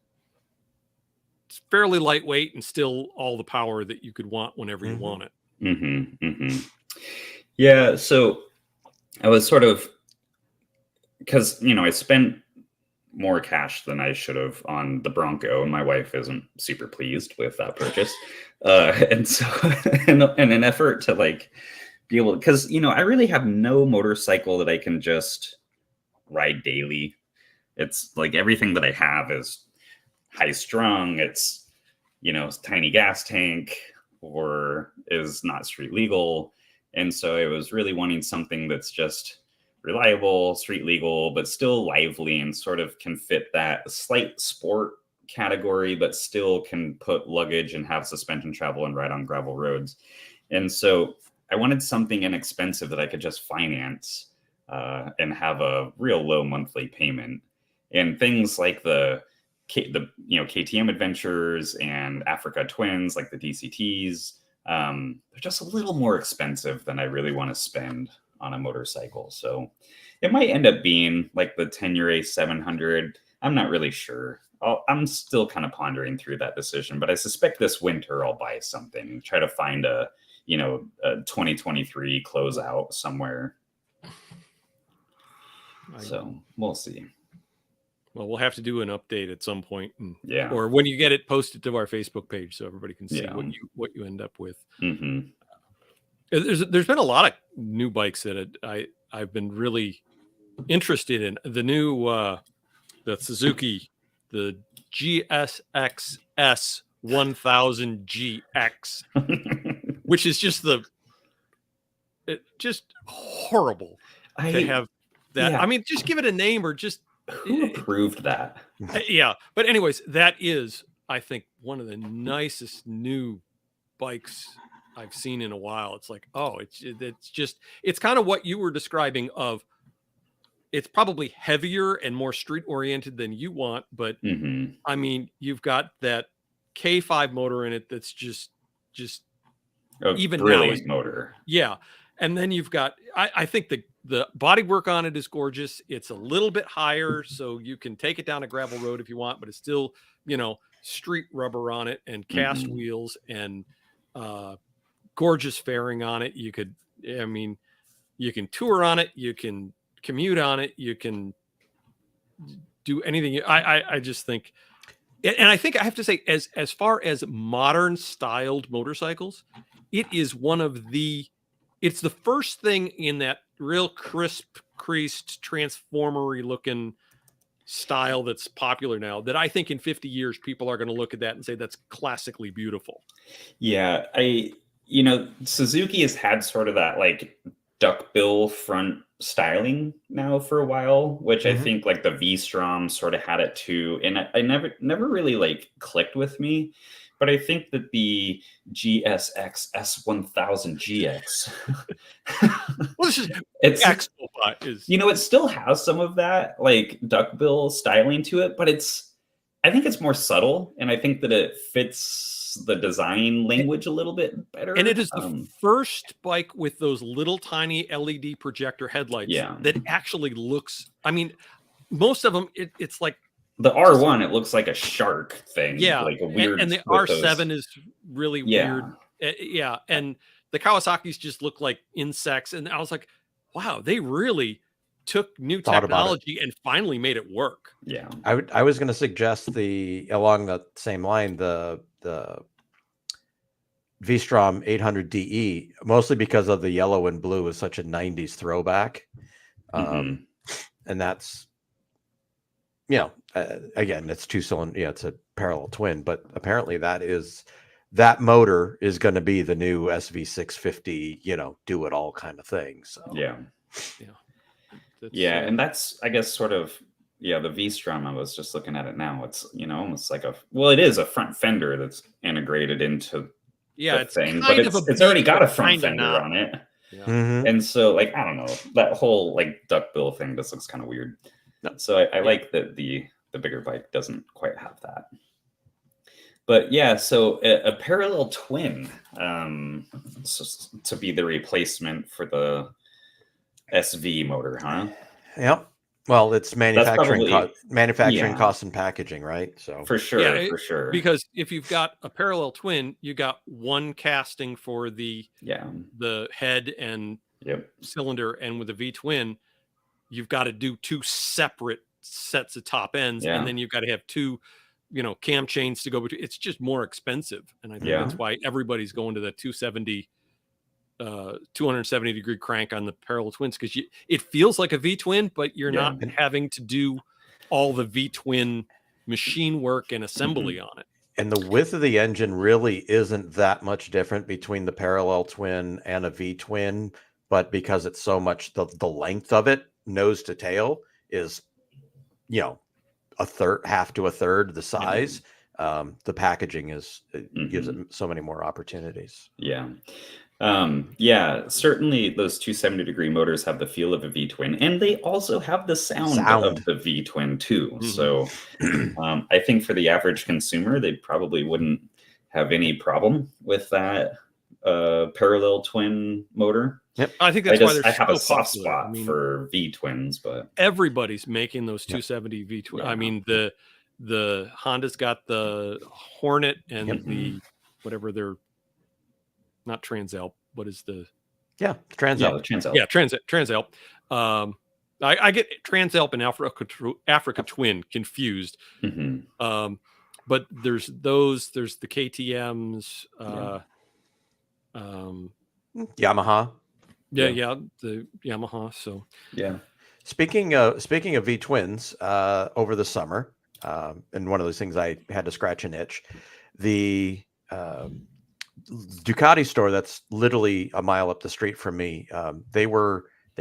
it's fairly lightweight and still all the power that you could want whenever you want it. Yeah. So I was sort of, because, I spent more cash than I should have on the Bronco, and my wife isn't super pleased with that purchase. And so in an effort to be able, because, I really have no motorcycle that I can just ride daily. It's like everything that I have is high strung. It's, tiny gas tank or is not street legal. And so I was really wanting something that's just reliable, street legal, but still lively and sort of can fit that slight sport category, but still can put luggage and have suspension travel and ride on gravel roads. And so I wanted something inexpensive that I could just finance and have a real low monthly payment. And things like the KTM Adventures and Africa Twins, like the DCTs, they're just a little more expensive than I really want to spend on a motorcycle. So it might end up being like the Tenere 700. I'm not really sure. I'm still kind of pondering through that decision, but I suspect this winter I'll buy something and try to find a 2023 closeout somewhere. So we'll see. Well, we'll have to do an update at some point, or when you get it posted to our Facebook page, so everybody can see what you end up with. Mm-hmm. There's been a lot of new bikes that I've been really interested in. The new the Suzuki, the GSX-S 1000 GX, which is just horrible to have that. Yeah. I mean, just give it a name or just. Who approved that? Yeah. But anyways, that is, I think, one of the nicest new bikes I've seen in a while. It's like, it's kind of what you were describing of, it's probably heavier and more street oriented than you want. But I mean, you've got that K5 motor in it. That's just even brilliant motor. Yeah. And then you've got, I think the bodywork on it is gorgeous. It's a little bit higher, so you can take it down a gravel road if you want, but it's still, street rubber on it and cast wheels and gorgeous fairing on it. You can tour on it. You can commute on it. You can do anything. I just think, and I think I have to say, as far as modern styled motorcycles, it is it's the first thing in that real crisp, creased, transformery looking style that's popular now that I think in 50 years, people are going to look at that and say that's classically beautiful. Yeah. Suzuki has had sort of that like duckbill front styling now for a while, which I think like the V-Strom sort of had it too. And I never really like clicked with me. But I think that the GSX S1000 GX, it still has some of that like duckbill styling to it, but I think it's more subtle, and I think that it fits the design language a little bit better. And it is the first bike with those little tiny LED projector headlights that actually looks. I mean, most of them, it's like. The R1, it looks like a shark thing. Yeah. Like a weird. And the R7 is really weird. Yeah. And the Kawasaki's just look like insects. And I was like, wow, they really took new technology and finally made it work. Yeah. I was going to suggest along the same line, the V-Strom 800 DE, mostly because of the yellow and blue is such a 90s throwback. And that's, again, it's two-cylinder. Yeah, it's a parallel twin, but apparently that motor is going to be the new SV650. Do it all kind of thing. So and that's, I guess, sort of the V-Strom. I was just looking at it now. It's almost like it is a front fender that's integrated into the thing, but it's already got a front fender on it. Yeah. And so, like, I don't know, that whole like duckbill thing just looks kind of weird. So I like that the bigger bike doesn't quite have that. But so a parallel twin to be the replacement for the SV motor, huh? Yep. Well, it's manufacturing cost and packaging, right? So for sure. Because if you've got a parallel twin, you got one casting for the head and cylinder, and with a V twin, you've got to do two separate sets of top ends, and then you've got to have two, cam chains to go between. It's just more expensive, and I think that's why everybody's going to the 270 degree crank on the parallel twins, because it feels like a V twin, but you're not having to do all the V-twin machine work and assembly on it. And the width of the engine really isn't that much different between the parallel twin and a V-twin, but because it's so much, the length of it, nose to tail, is, you know, half to a third the size. The packaging gives it so many more opportunities. Yeah. Certainly those 270-degree motors have the feel of a V-twin, and they also have the sound of the V-twin too. So I think for the average consumer, they probably wouldn't have any problem with that parallel twin motor. Yep. I think that's why I have a soft popular. spot for V-twins, but everybody's making those 270 V-twin. Yeah. I mean, the Honda's got the Hornet and the whatever they're not Transalp. What is the Transalp? Transalp. Yeah, Transalp. I get Transalp and Africa Twin confused. But there's those. There's the KTM's. Yamaha. Yeah, the Yamaha. So yeah. Speaking of V-twins, over the summer, and one of those things I had to scratch an itch, the Ducati store that's literally a mile up the street from me, they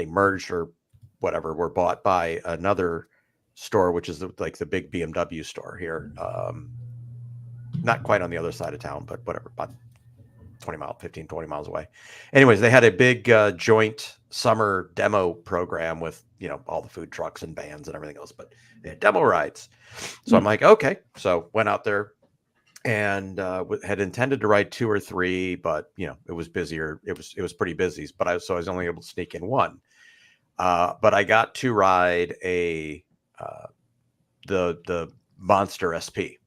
merged or whatever, were bought by another store, which is like the big BMW store here. Not quite on the other side of town, but whatever, about 20 miles away. Anyways, they had a big joint summer demo program with, you know, all the food trucks and bands and everything else, but they had demo rides. So I'm like, okay. So went out there and had intended to ride 2 or 3, but you know, it was busier. It was pretty busy, but I was only able to sneak in 1. But I got to ride the Monster SP.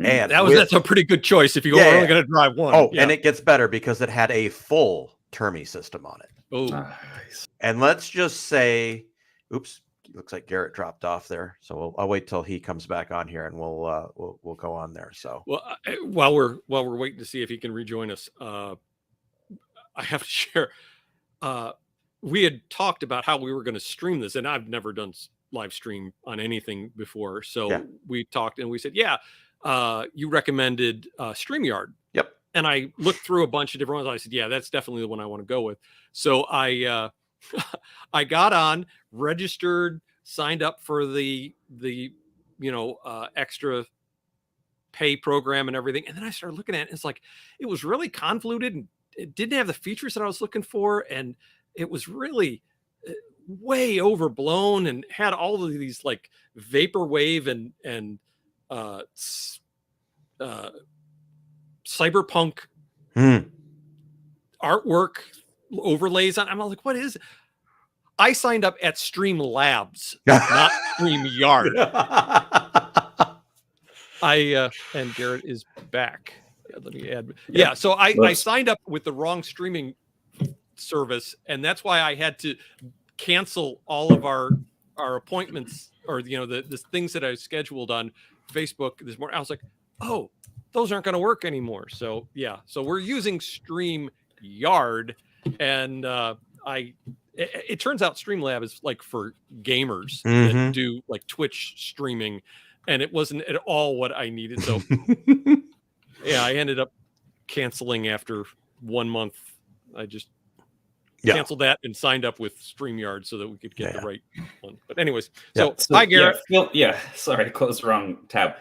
And that's a pretty good choice if you're only going to drive 1. Oh, and it gets better because it had a full Termi system on it. Oh, Nice. And let's just say, oops, looks like Garrett dropped off there. So I'll wait till he comes back on here, and we'll go on there. So well, while we're waiting to see if he can rejoin us, I have to share. We had talked about how we were going to stream this, and I've never done live stream on anything before. So we talked, and we said, you recommended StreamYard. Yep. And I looked through a bunch of different ones. I said, yeah, that's definitely the one I want to go with. So I I got on, registered, signed up for the extra pay program and everything. And then I started looking at it. And it's like, it was really convoluted and it didn't have the features that I was looking for. And it was really way overblown and had all of these like vaporwave and cyberpunk artwork overlays on. I'm like, what is it? I signed up at Streamlabs, not StreamYard. And Garrett is back. Let me add. Yeah, so I signed up with the wrong streaming service, and that's why I had to cancel all of our appointments, or the things that I scheduled on Facebook this morning. I was like, oh, those aren't going to work anymore. So so we're using StreamYard, and it turns out Streamlab is like for gamers that do like Twitch streaming, and it wasn't at all what I needed. So I ended up canceling after 1 month. I just canceled that and signed up with StreamYard so that we could get the right one. But anyways, so hi Garrett. Sorry, closed the wrong tab.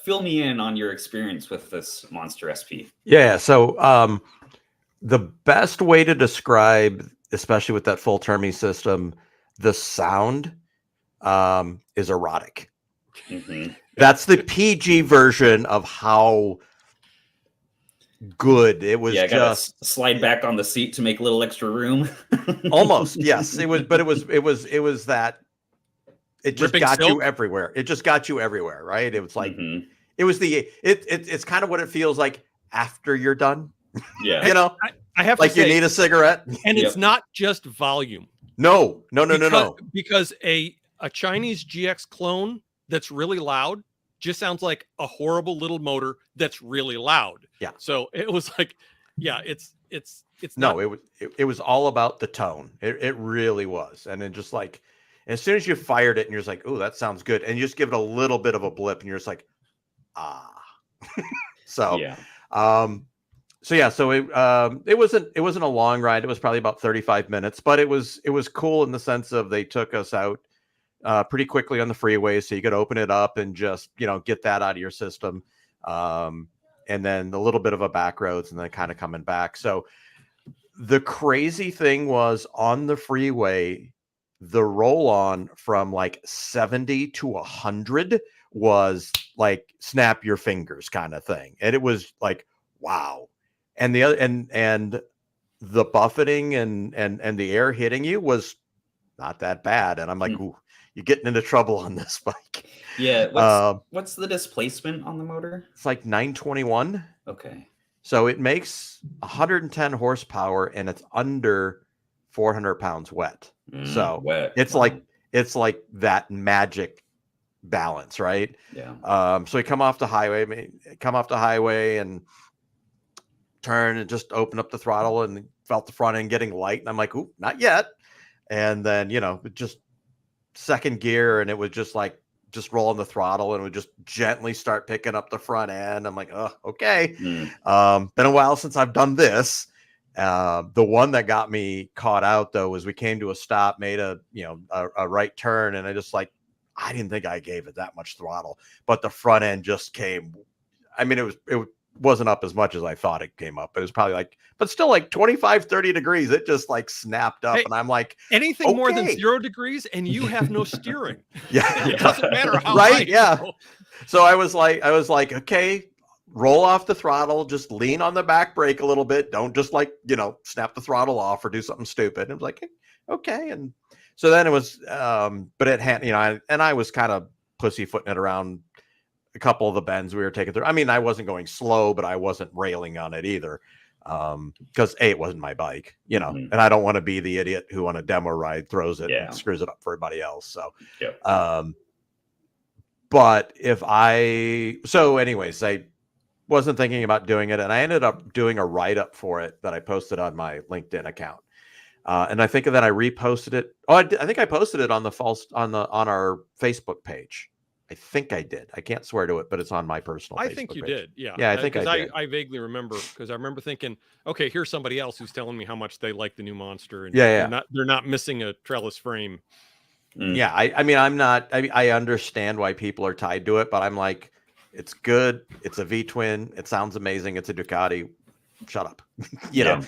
Fill me in on your experience with this Monster SP. Yeah, so the best way to describe, especially with that full Termi system, the sound is erotic. That's the PG version of how good it was. Just slide back on the seat to make a little extra room. Almost, yes. It was that. It just got you everywhere. It just got you everywhere, right? It was like it was it's kind of what it feels like after you're done. Yeah, I have like to say, you need a cigarette, and it's not just volume. No. Because a Chinese GX clone that's really loud just sounds like a horrible little motor that's really loud. Yeah. So it was like, it's no, it was all about the tone. It really was, and then just like, And as soon as you fired it and you're just like, oh, that sounds good. And you just give it a little bit of a blip and you're just like, ah. So, Yeah. so it wasn't a long ride. It was probably about 35 minutes, but it was cool in the sense of they took us out pretty quickly on the freeway, so you could open it up and just, get that out of your system. And then a little bit of a back roads and then kind of coming back. So the crazy thing was on the freeway, the roll on from like 70 to 100 was like snap your fingers kind of thing. And it was like, wow. And the other, and the buffeting and the air hitting you was not that bad. And I'm like, ooh, you're getting into trouble on this bike. Yeah. What's the displacement on the motor? It's like 921. Okay. So it makes 110 horsepower and it's under 400 pounds wet. So wet. It's like that magic balance, right? Yeah. So we come off the highway and turn and just open up the throttle and felt the front end getting light. And I'm like, ooh, not yet. And then, just second gear and it was just like, just rolling the throttle and it would just gently start picking up the front end. I'm like, oh, okay. Been a while since I've done this. The one that got me caught out though was we came to a stop, made a right turn, and I didn't think I gave it that much throttle, but the front end just came. I mean, it wasn't up as much as I thought it came up. It was probably but still like 25, 30 degrees. It just like snapped up. Hey, and I'm like, anything more than 0 degrees and you have no steering. Yeah. It doesn't matter how right. high. Yeah. So I was like, okay, roll off the throttle, just lean on the back brake a little bit. Don't just snap the throttle off or do something stupid. And it was like, okay. And so then it was, but it had, and I was kind of pussyfooting it around a couple of the bends we were taking through. I mean, I wasn't going slow, but I wasn't railing on it either. Because it wasn't my bike, and I don't want to be the idiot who on a demo ride throws it and screws it up for everybody else. So, but anyways, I wasn't thinking about doing it, and I ended up doing a write-up for it that I posted on my LinkedIn account. And I think that I reposted it. Oh, I think I posted it on our Facebook page. I think I did. I can't swear to it, but it's on my personal. I think you did. Yeah. Yeah, I think I did. I vaguely remember because I remember thinking, okay, here's somebody else who's telling me how much they like the new Monster, and they're not missing a trellis frame. Yeah, I mean, I understand why people are tied to it, but I'm like, it's good. It's a V twin. It sounds amazing. It's a Ducati. Shut up. you know.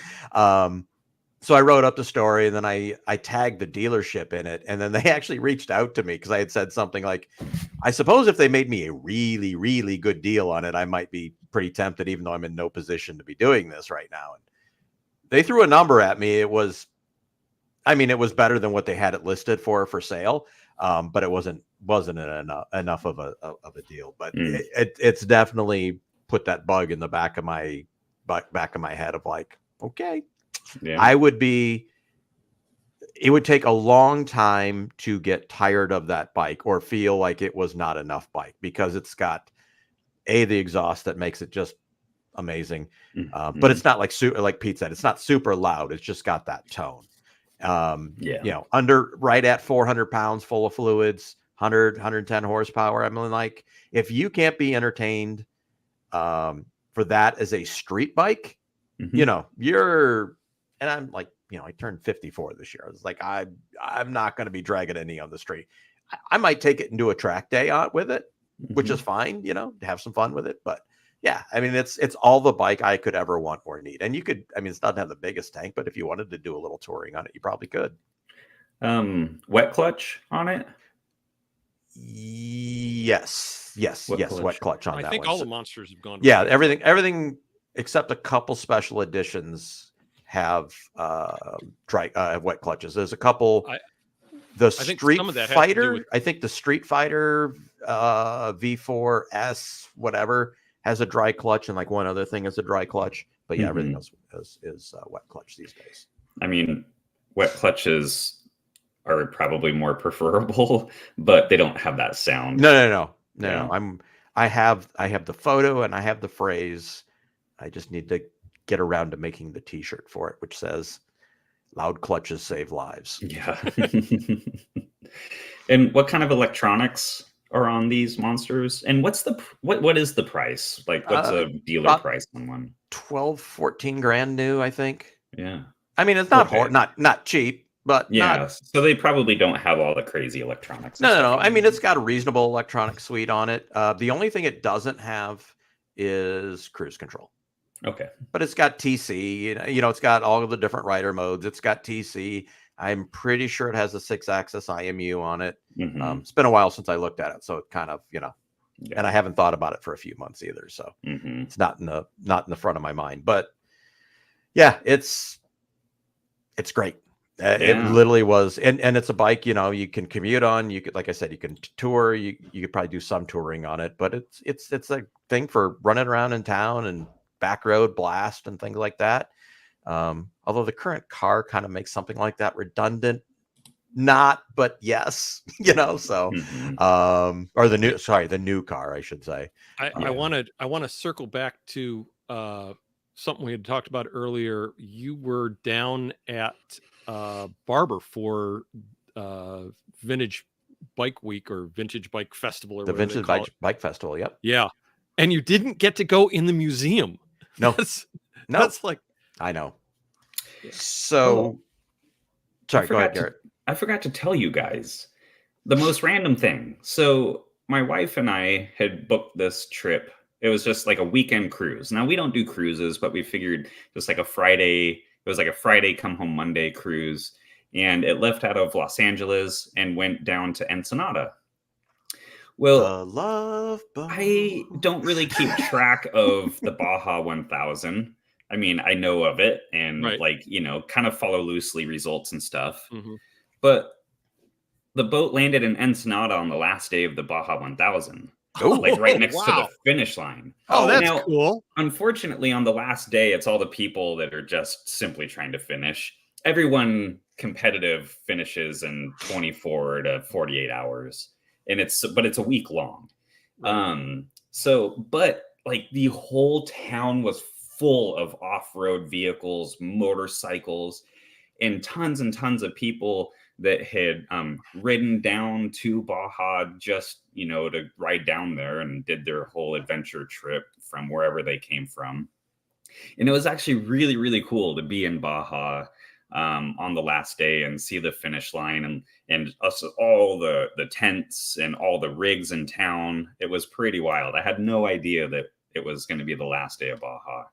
So I wrote up the story and then I tagged the dealership in it. And then they actually reached out to me because I had said something like, I suppose if they made me a really, really good deal on it, I might be pretty tempted, even though I'm in no position to be doing this right now. And they threw a number at me. It was better than what they had it listed for sale. But it wasn't enough of a deal. But it's definitely put that bug in the back of my head of like, okay. Yeah. It would take a long time to get tired of that bike or feel like it was not enough bike because it's got the exhaust that makes it just amazing. But it's not like Pete said, it's not super loud. It's just got that tone. Under right at 400 pounds full of fluids, 110 horsepower. I mean, like if you can't be entertained for that as a street bike, you're, and I'm like, I turned 54 this year. I was like, I'm not going to be dragging any on the street. I might take it and do a track day with it, which is fine, have some fun with it. But yeah, I mean, it's all the bike I could ever want or need. And you could, I mean, it's not to have the biggest tank, but if you wanted to do a little touring on it, you probably could. Wet clutch on it? Yes. Wet clutch on that one. I think all the Monsters have gone. Yeah, everything except a couple special editions have wet clutches. There's a couple. The Street Fighter, I think the Street Fighter V4S whatever has a dry clutch, and like one other thing is a dry clutch. But yeah, everything else is wet clutch these days. I mean, wet clutches are probably more preferable, but they don't have that sound. No. I have the photo and I have the phrase. I just need to get around to making the t-shirt for it, which says loud clutches save lives. Yeah. And what kind of electronics are on these monsters? And what is the price? Like, what's a dealer About price on one? 12, 14 grand new, I think. Yeah. I mean, it's not Okay. not cheap, but Yeah. not. So they probably don't have all the crazy electronics. and No, no, stuff no. you I mean, need. it's got a reasonable electronic suite on it. The only thing it doesn't have is cruise control. Okay. But it's got TC. It's got all of the different rider modes. It's got TC. I'm pretty sure it has a 6-axis IMU on it. Mhm. It's been a while since I looked at it, so it kind of, Yeah. and I haven't thought about it for a few months either. So Mhm. it's not in the front of my mind. But yeah, it's great. It Yeah. literally was, and it's a bike. You can commute on. You could, like I said, you can tour. You could probably do some touring on it, but it's a thing for running around in town and back road blast and things like that. Although the current car kind of makes something like that redundant. Not, but yes, so Mhm. or the new car, I should say. I Yeah. want to circle back to something we had talked about earlier. You were down at Barber for Vintage Bike Week or Vintage Bike Festival or The whatever they Vintage call it. Bike Festival. Yep. Yeah, and you didn't get to go in the museum. No. That's like, I know. Yeah. So, sorry, go ahead, Garrett. I forgot to tell you guys the most random thing. So my wife and I had booked this trip. It was just like a weekend cruise. Now we don't do cruises, but we figured just like a Friday. It was like a Friday come home Monday cruise, and it left out of Los Angeles and went down to Ensenada. Well, The Love Boat. I don't really keep track of the Baja 1000. I mean, I know of it and Right. kind of follow loosely results and stuff. Mhm. But the boat landed in Ensenada on the last day of the Baja 1000, Oh, like right next to wow. the finish line. Oh, that's Now, cool. unfortunately, on the last day, it's all the people that are just simply trying to finish. Everyone competitive finishes in 24 to 48 hours, and it's a week long. Right. But like the whole town was full of off-road vehicles, motorcycles, and tons of people that had ridden down to Baja just, to ride down there and did their whole adventure trip from wherever they came from. And it was actually really, really cool to be in Baja on the last day and see the finish line and us, all the tents and all the rigs in town. It was pretty wild. I had no idea that it was going to be the last day of Baja.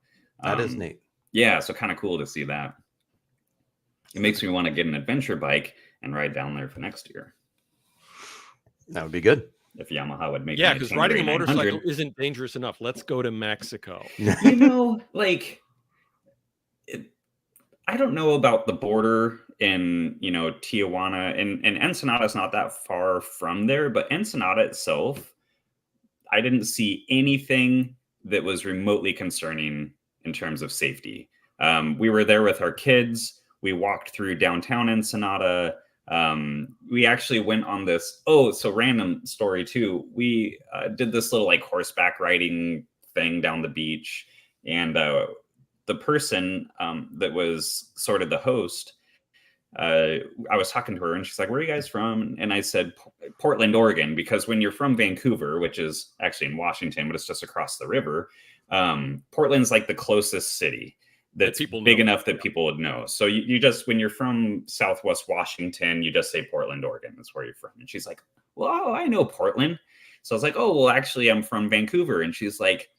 that is neat. Yeah, so kind of cool to see that. It makes me want to get an adventure bike and ride down there for next year. That would be good. If Yamaha would make Yeah, me because a riding a Tenere motorcycle 900. isn't dangerous enough. Let's go to Mexico. I don't know about the border in Tijuana, and Ensenada is not that far from there, but Ensenada itself, I didn't see anything that was remotely concerning in terms of safety. We were there with our kids. We walked through downtown Ensenada. We actually went on this, so random story too. We did this little like horseback riding thing down the beach, and the person that was sort of the host, I was talking to her and she's like, "Where are you guys from?" And I said, "Portland, Oregon," because when you're from Vancouver, which is actually in Washington, but it's just across the river, Portland's like the closest city that's people big know. enough that people would know. So you just, when you're from Southwest Washington, you just say Portland, Oregon. That's where you're from. And she's like, "Well, I know Portland." So I was like, "Oh, well, actually, I'm from Vancouver." And she's like,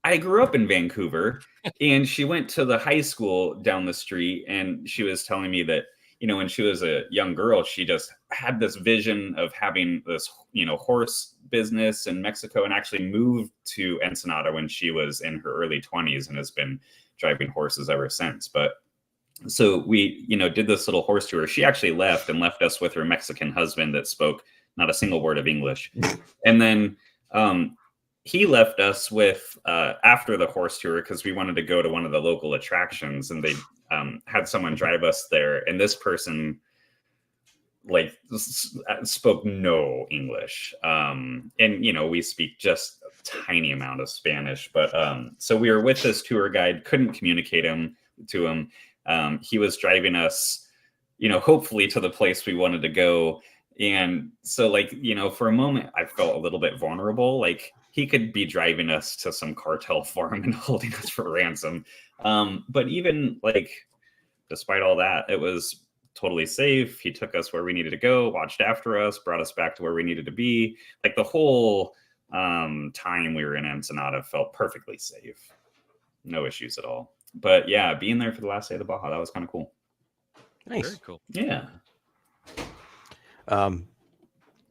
"I grew up in Vancouver." And she went to the high school down the street, and she was telling me that, when she was a young girl, she just had this vision of having this, horse business in Mexico, and actually moved to Ensenada when she was in her early 20s and has been driving horses ever since. But so we, did this little horse tour. She actually left us with her Mexican husband that spoke not a single word of English. And then he left us with after the horse tour, because we wanted to go to one of the local attractions, and they had someone drive us there, and this person like spoke no English, and we speak just a tiny amount of Spanish, but so we were with this tour guide, couldn't communicate to him. He was driving us hopefully to the place we wanted to go, And so, like, for a moment, I felt a little bit vulnerable. Like, he could be driving us to some cartel farm and holding us for ransom. But even, like, despite all that, it was totally safe. He took us where we needed to go, watched after us, brought us back to where we needed to be. Like, the whole time we were in Ensenada felt perfectly safe. No issues at all. But yeah, being there for the last day of the Baja, that was kind of cool. Nice. Very cool. Yeah.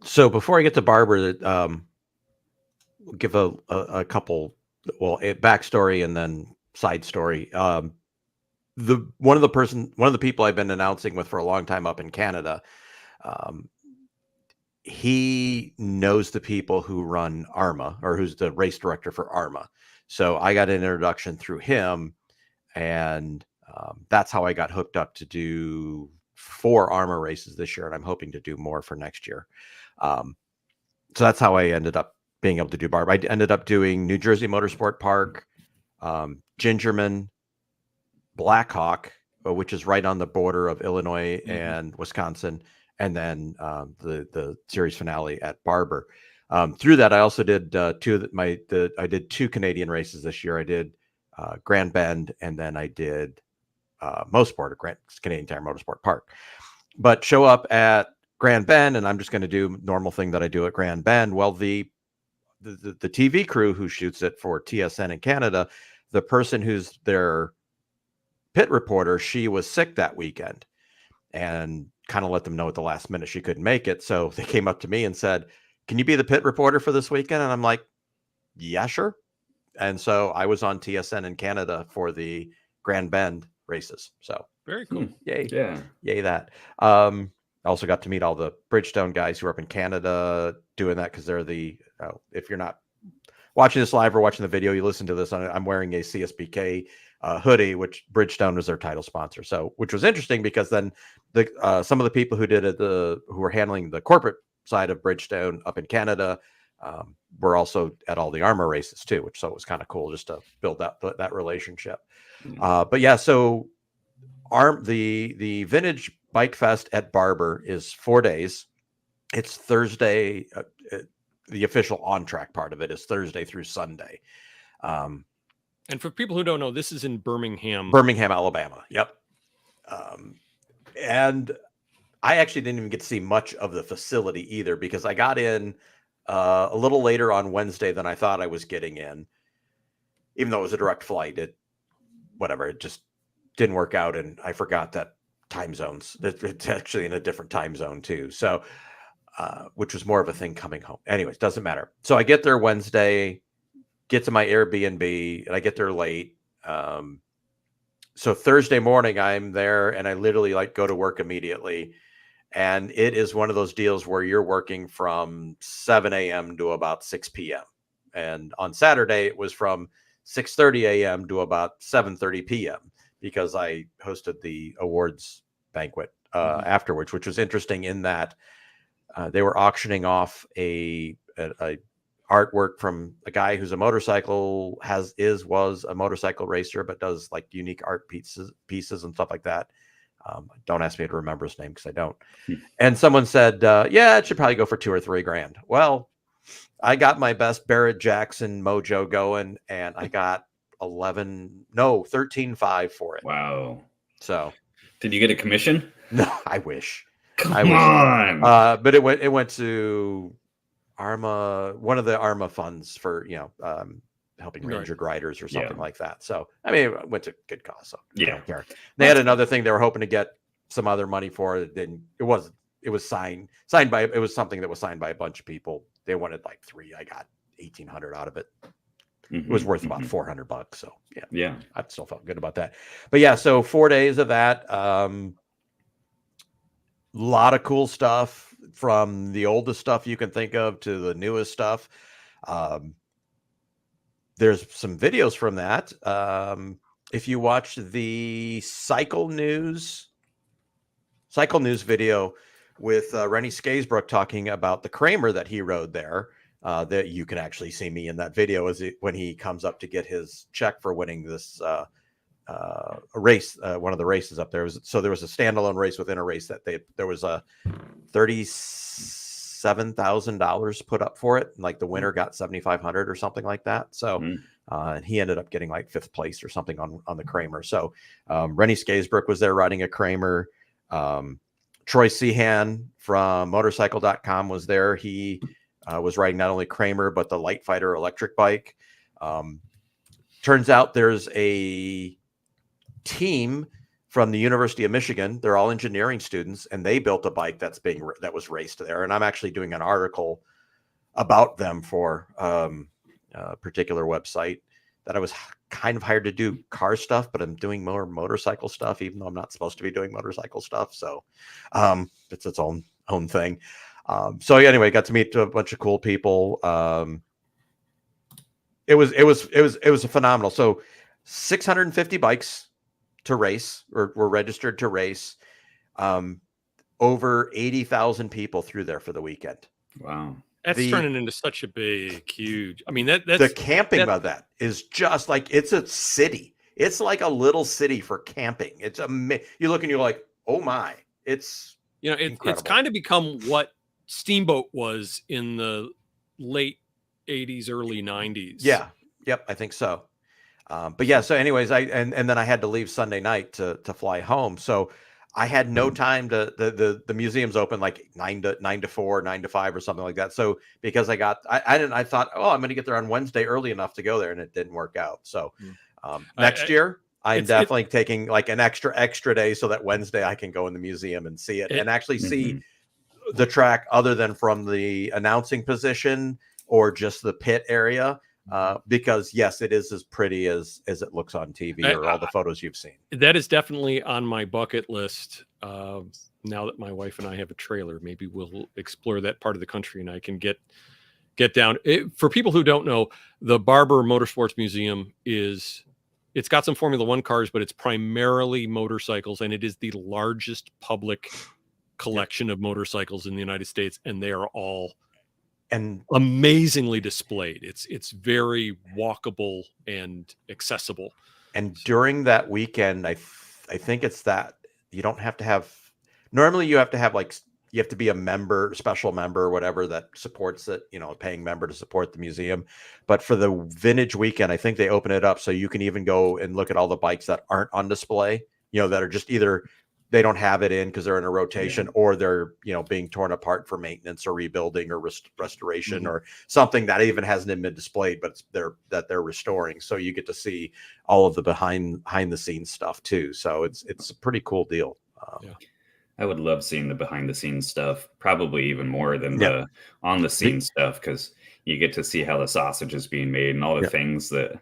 So before I get to Barber, we'll give a couple, a backstory and then side story. One of the people I've been announcing with for a long time up in Canada, he knows the people who run ARMA, or who's the race director for ARMA. So I got an introduction through him, and that's how I got hooked up to do 4 ARMA races this year, and I'm hoping to do more for next year. So that's how I ended up being able to do Barb. I ended up doing New Jersey Motorsport Park, Gingerman, Blackhawk, which is right on the border of Illinois and Wisconsin, and then the series finale at Barber. Through that, I also did I did 2 Canadian races this year. I did Grand Bend, and then I did Mosport, Canadian Tire Motorsport Park. But show up at Grand Bend, and I'm just going to do normal thing that I do at Grand Bend. Well, the TV crew who shoots it for TSN in Canada, the person who's their pit reporter, she was sick that weekend, and kind of let them know at the last minute she couldn't make it. So they came up to me and said, "Can you be the pit reporter for this weekend?" And I'm like, "Yeah, sure." And so I was on TSN in Canada for the Grand Bend races. So very cool. Yay. Yeah. Yay that. I also got to meet all the Bridgestone guys who are up in Canada doing that, because they're if you're not watching this live or watching the video, you listen to this, I'm wearing a CSBK hoodie, which Bridgestone was their title sponsor. So, which was interesting, because then some of the people who did it, who were handling the corporate side of Bridgestone up in Canada, were also at all the ARMA races too, so it was kind of cool just to build that relationship. But yeah, so the Vintage Bike Fest at Barber is 4 days. It's Thursday. The official on track part of it is Thursday through Sunday. And for people who don't know, this is in Birmingham, Alabama. Yep. And I actually didn't even get to see much of the facility either, because I got in a little later on Wednesday than I thought I was getting in, even though it was a direct flight. It just didn't work out, and I forgot that time zones. It's actually in a different time zone too. So, which was more of a thing coming home. Anyways, doesn't matter. So I get there Wednesday, get to my Airbnb, and I get there late. So Thursday morning I'm there, and I literally go to work immediately. And it is one of those deals where you're working from 7 a.m. to about 6 p.m. And on Saturday, it was from 6:30 a.m. to about 7:30 p.m. because I hosted the awards banquet afterwards, which was interesting in that they were auctioning off a artwork from a guy who's a motorcycle was a motorcycle racer, but does unique art pieces and stuff like that. Don't ask me to remember his name, because I don't. And someone said, yeah, it should probably go for $2 or $3 grand. Well, I got my best Barrett Jackson mojo going, and I got 13.5 for it. Wow. So did you get a commission? No, I wish. Come on. But it went to ARMA, one of the ARMA funds for, helping injured riders or something like that. So, I mean, it went to good cause. So I don't care. They had another thing they were hoping to get some other money for. Then it was signed by, it was something that was signed by a bunch of people. They wanted 3. I got 1,800 out of it. It was worth about $400. So yeah, I still felt good about that. But yeah, so 4 days of that. Lot of cool stuff, from the oldest stuff you can think of to the newest stuff. There's some videos from that. If you watch the Cycle News video with Rennie Skaysbrook talking about the Kramer that he rode there, that you can actually see me in that video when he comes up to get his check for winning this a race, one of the races up there. There was a standalone race within a race that there was a $37,000 put up for it. And like the winner got 7,500 or something like that. So, and he ended up getting like 5th place or something on the Kramer. So, Rennie Skaisbrook was there riding a Kramer. Troy Sehan from motorcycle.com was there. He was riding not only Kramer, but the Light Fighter electric bike. Turns out there's a team from the University of Michigan. They're all engineering students, and they built a bike that was raced there. And I'm actually doing an article about them for a particular website that I was kind of hired to do car stuff, but I'm doing more motorcycle stuff, even though I'm not supposed to be doing motorcycle stuff. So it's its own thing. So anyway, got to meet a bunch of cool people. It was a phenomenal. So 650 bikes to race or were registered to race. Over 80,000 people through there for the weekend. Wow. That's turning into such a big, huge. I mean, that's the camping of that is just like, it's a city. It's like a little city for camping. It's you look and you're like, oh my, it's it's kind of become what Steamboat was in the late 80s, early 90s. Yeah. Yep. I think so. But yeah, so anyways, and then I had to leave Sunday night to fly home. So I had no time to the museum's open like 9 to 4, 9 to 5 or something like that. So because I thought, oh, I'm going to get there on Wednesday early enough to go there, and it didn't work out. So next year I'm definitely taking like an extra day so that Wednesday I can go in the museum and see it and actually see the track other than from the announcing position or just the pit area. Because yes, it is as pretty as it looks on TV or all the photos you've seen. That is definitely on my bucket list. Now that my wife and I have a trailer, maybe we'll explore that part of the country and I can get down. For people who don't know, the Barber Motorsports Museum it's got some Formula One cars, but it's primarily motorcycles, and it is the largest public collection of motorcycles in the United States, and they are all amazingly displayed. It's very walkable and accessible. And during that weekend, I think it's that you don't have to have. Normally, you have to have you have to be a member, special member, or whatever that supports it. A paying member to support the museum. But for the vintage weekend, I think they open it up so you can even go and look at all the bikes that aren't on display. That are just either they don't have it in because they're in a rotation, or they're being torn apart for maintenance or rebuilding or restoration or something that even hasn't been displayed, but they're restoring. So you get to see all of the behind the scenes stuff too. So it's a pretty cool deal. I would love seeing the behind the scenes stuff, probably even more than the on the scene stuff, because you get to see how the sausage is being made and all the things that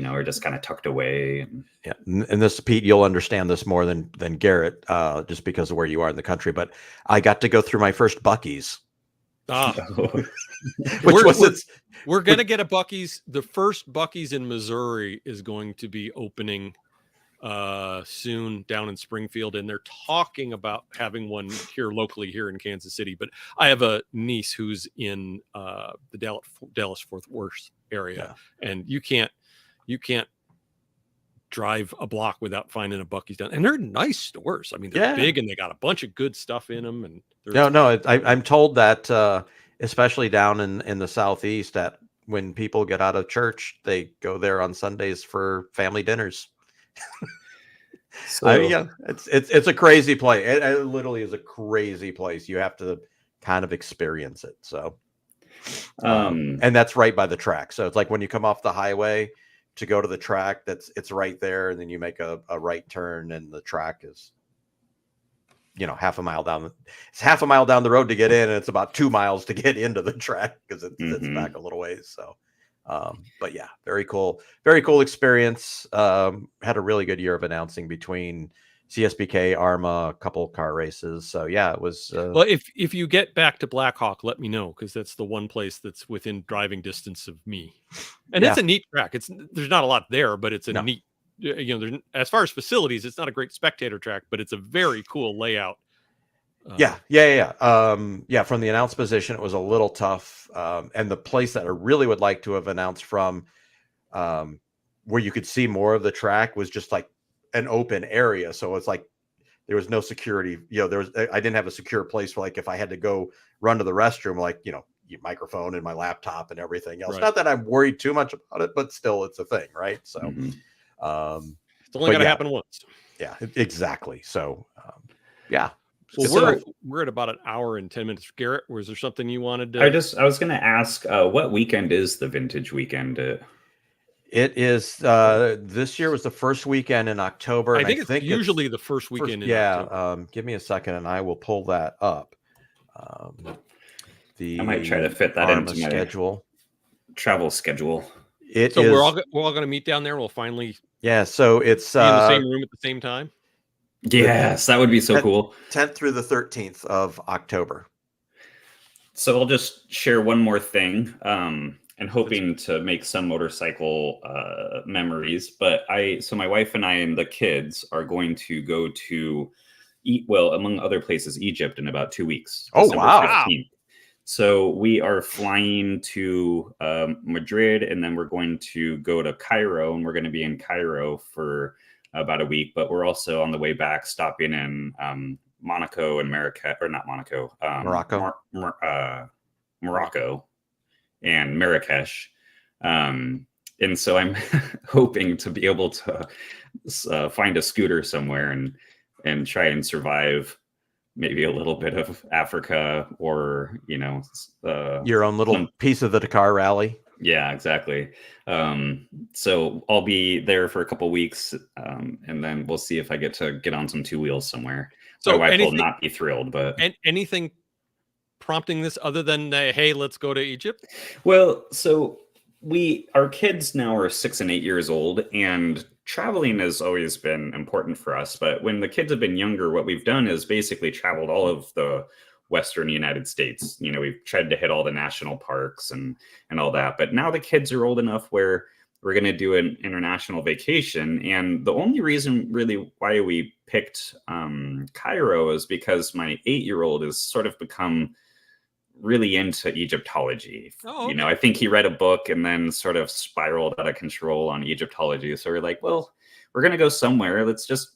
are just kind of tucked away. Yeah. And this, Pete, you'll understand this more than Garrett, just because of where you are in the country. But I got to go through my first Buc-ee's. We're going to get a Buc-ee's. The first Buc-ee's in Missouri is going to be opening soon down in Springfield. And they're talking about having one locally here in Kansas City. But I have a niece who's in the Dallas-Fort Worth area. Yeah. And you can't drive a block without finding a Buc-ee's down. And they're nice stores. I mean, they're big and they got a bunch of good stuff in them. And I'm told that, especially down in the Southeast, that when people get out of church, they go there on Sundays for family dinners. So it's a crazy place. It literally is a crazy place. You have to kind of experience it. So, and that's right by the track. So it's like when you come off the highway to go to the track, it's right there, and then you make a right turn, and the track is half a mile down. It's half a mile down the road to get in, and it's about 2 miles to get into the track because it's back a little ways. So, but yeah, very cool experience. Had a really good year of announcing between CSBK, ARMA, a couple car races. So yeah, it was. Well, if you get back to Blackhawk, let me know, because that's the one place that's within driving distance of me, and it's a neat track. There's not a lot there, but it's a neat. As far as facilities, it's not a great spectator track, but it's a very cool layout. From the announced position, it was a little tough, and the place that I really would like to have announced from, where you could see more of the track, was just like an open area, so it's like there was no security. I didn't have a secure place where, like, if I had to go run to the restroom, like, your microphone and my laptop and everything else. Right. Not that I'm worried too much about it, but still, it's a thing, right? So, It's only got to happen once. Yeah, exactly. So, yeah. Well, we're at about an hour and 10 minutes. Garrett, was there something you wanted to? I was going to ask, what weekend is the vintage weekend? It is this year was the first weekend in October. I think it's usually the first weekend in October. Give me a second and I will pull that up. I might try to fit that into my travel schedule. We're all going to meet down there. We'll finally so it's be in the same room at the same time. Yes, that would be so cool. 10th through the 13th of October. So I'll just share one more thing, and hoping to make some motorcycle memories. But so my wife and I and the kids are going to go to among other places, Egypt in about 2 weeks. Oh, December wow. 15th. So we are flying to Madrid, and then we're going to go to Cairo, and we're going to be in Cairo for about a week. But we're also on the way back stopping in Monaco and Morocco and Marrakesh. And so I'm hoping to be able to find a scooter somewhere and try and survive maybe a little bit of Africa, or your own little piece of the Dakar Rally. Yeah, exactly. So I'll be there for a couple weeks, and then we'll see if I get to get on some two wheels somewhere. So my wife will not be thrilled, but anything prompting this other than hey, let's go to Egypt? Well, so our kids now are 6 and 8 years old, and traveling has always been important for us. But when the kids have been younger, what we've done is basically traveled all of the Western United States. We've tried to hit all the national parks and all that. But now the kids are old enough where we're going to do an international vacation. And the only reason really why we picked Cairo is because my 8-year-old has sort of become really into Egyptology. Oh, okay. I think he read a book and then sort of spiraled out of control on Egyptology. So we're like, well, we're going to go somewhere. Let's just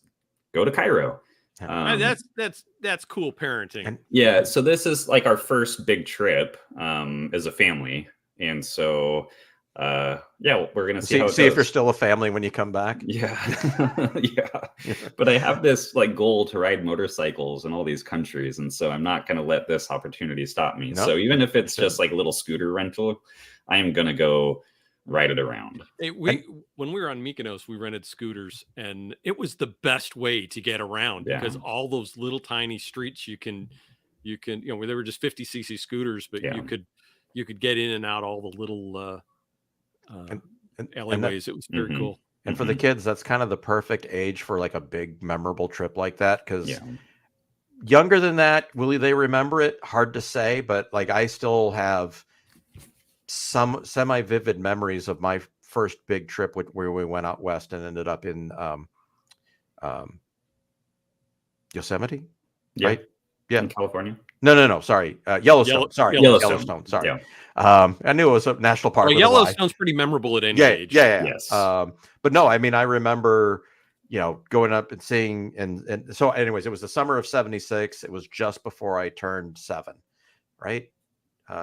go to Cairo. That's cool parenting. Yeah. So this is like our first big trip as a family. And so, we're going to see if you're still a family when you come back. Yeah. Yeah. But I have this like goal to ride motorcycles in all these countries. And so I'm not going to let this opportunity stop me. Nope. So even if it's just like a little scooter rental, I am going to go ride it around. Hey, when we were on Mykonos, we rented scooters, and it was the best way to get around because all those little tiny streets you can where they were just 50cc scooters, but you could get in and out all the little alleyways. It was very cool. And for the kids, that's kind of the perfect age for like a big memorable trip like that. Because younger than that, will they remember it? Hard to say, but like I still have some semi-vivid memories of my first big trip where we went out west and ended up in Yosemite, right? Yeah, in California. No. Sorry, Yellowstone. Yellowstone. Sorry. Yeah. I knew it was a national park. Well, Yellowstone's pretty memorable at any age. Yeah. Yes. But no, I mean, I remember, going up and seeing, and so anyways, it was the summer of 76. It was just before I turned 7, right?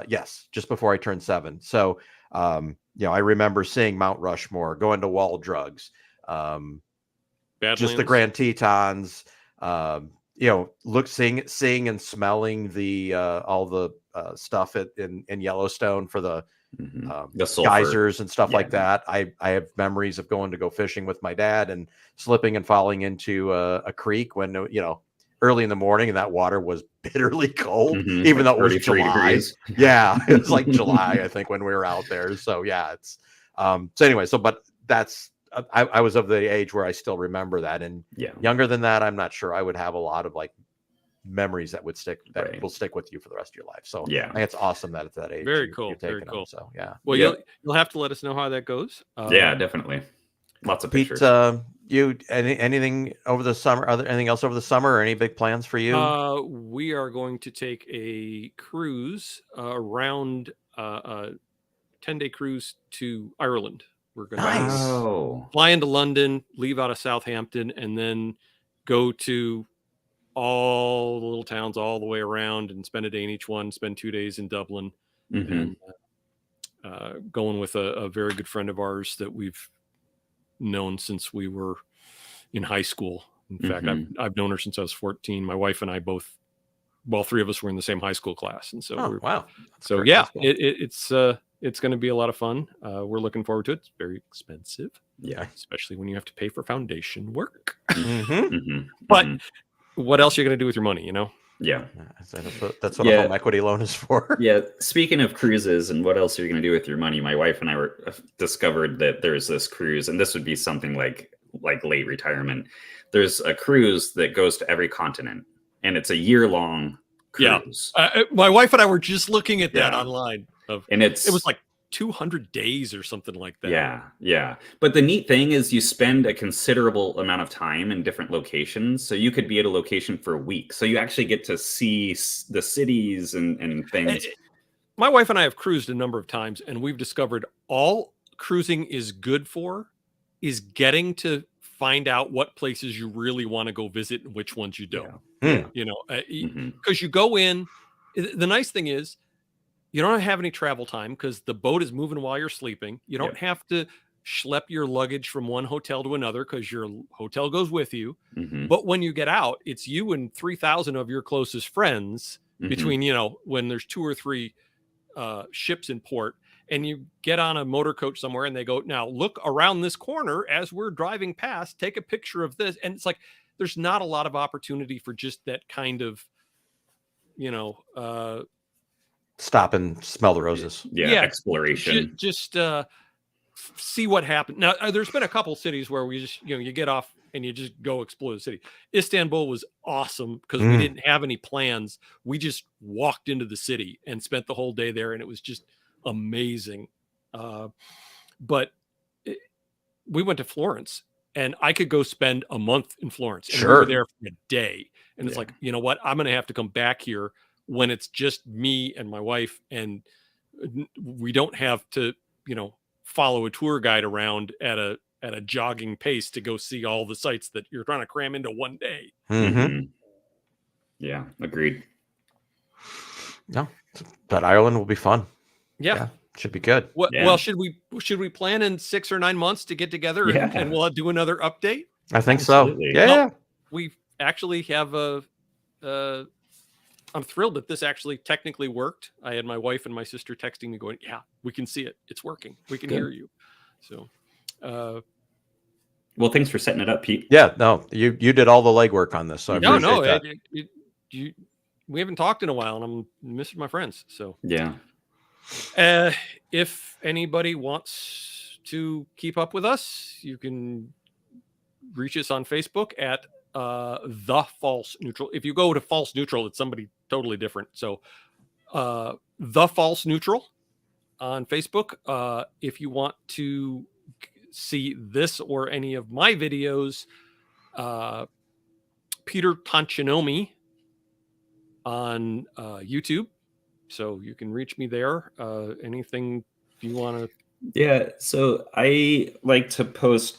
Yes, just before I turned 7. So, I remember seeing Mount Rushmore, going to Wall Drugs, just the Grand Tetons, seeing and smelling the all the stuff in Yellowstone for the geysers and stuff like that. I have memories of going to go fishing with my dad and slipping and falling into a creek when early in the morning, and that water was bitterly cold, even though it was July. Degrees. Yeah, it was like July, I think, when we were out there. So yeah, it's so anyway. So, but that's I was of the age where I still remember that, and younger than that, I'm not sure I would have a lot of like memories that would stick will stick with you for the rest of your life. So I think it's awesome that at that age. Very cool. Very cool. So yeah. Well, you'll have to let us know how that goes. Yeah, definitely. Lots of pictures. Pete, anything over the summer? Anything else over the summer, or any big plans for you? We are going to take a cruise around a 10-day cruise to Ireland. We're going to Nice. fly into London, leave out of Southampton, and then go to all the little towns all the way around and spend a day in each one, spend 2 days in Dublin, and going with a very good friend of ours that we've known since we were in high school. In fact, I've known her since I was 14. My wife and I both, well, three of us were in the same high school class. And so, wow. So yeah, it's going to be a lot of fun. We're looking forward to it. It's very expensive. Yeah. Especially when you have to pay for foundation work. Mm-hmm. But what else are you going to do with your money, you know? Yeah. That's what a home equity loan is for. Yeah. Speaking of cruises and what else are you going to do with your money? My wife and I discovered that there's this cruise, and this would be something like late retirement. There's a cruise that goes to every continent, and it's a year-long cruise. Yeah. My wife and I were just looking at that online. And it was like 200 days or something like that. Yeah. But the neat thing is you spend a considerable amount of time in different locations. So you could be at a location for a week. So you actually get to see the cities and things. My wife and I have cruised a number of times, and we've discovered all cruising is good for is getting to find out what places you really want to go visit and which ones you don't. You know, because you go in. The nice thing is, you don't have any travel time because the boat is moving while you're sleeping. You don't have to schlep your luggage from one hotel to another because your hotel goes with you. But when you get out, it's you and 3,000 of your closest friends between, you know, when there's 2 or 3 ships in port, and you get on a motor coach somewhere and they go, now look around this corner as we're driving past, take a picture of this. And it's like, there's not a lot of opportunity for just that kind of, you know, stop and smell the roses. Exploration. Just see what happened. Now, there's been a couple cities where we just, you know, you get off and you just go explore the city. Istanbul was awesome because we didn't have any plans. We just walked into the city and spent the whole day there, and it was just amazing. But we went to Florence, and I could go spend a month in Florence. And we were there for a day. And it's like, you know what? I'm going to have to come back here when it's just me and my wife, and we don't have to, you know, follow a tour guide around at a jogging pace to go see all the sites that you're trying to cram into one day. Yeah, agreed. No, but Ireland will be fun. Yeah. Should be good. Well, should we plan in 6 or 9 months to get together and we'll do another update? I think so. Yeah. We actually have I'm thrilled that this actually technically worked. I had my wife and my sister texting me going, yeah, we can see it. It's working. We can hear you. So, well, thanks for setting it up, Pete. Yeah, no, you did all the legwork on this. So I appreciate that. We haven't talked in a while, and I'm missing my friends. So yeah. If anybody wants to keep up with us, you can reach us on Facebook at The False Neutral. If you go to False Neutral, it's somebody totally different. So The False Neutral on Facebook. If you want to see this or any of my videos, Peter Tonchinomi on YouTube. So you can reach me there. Anything you want to? Yeah. So I like to post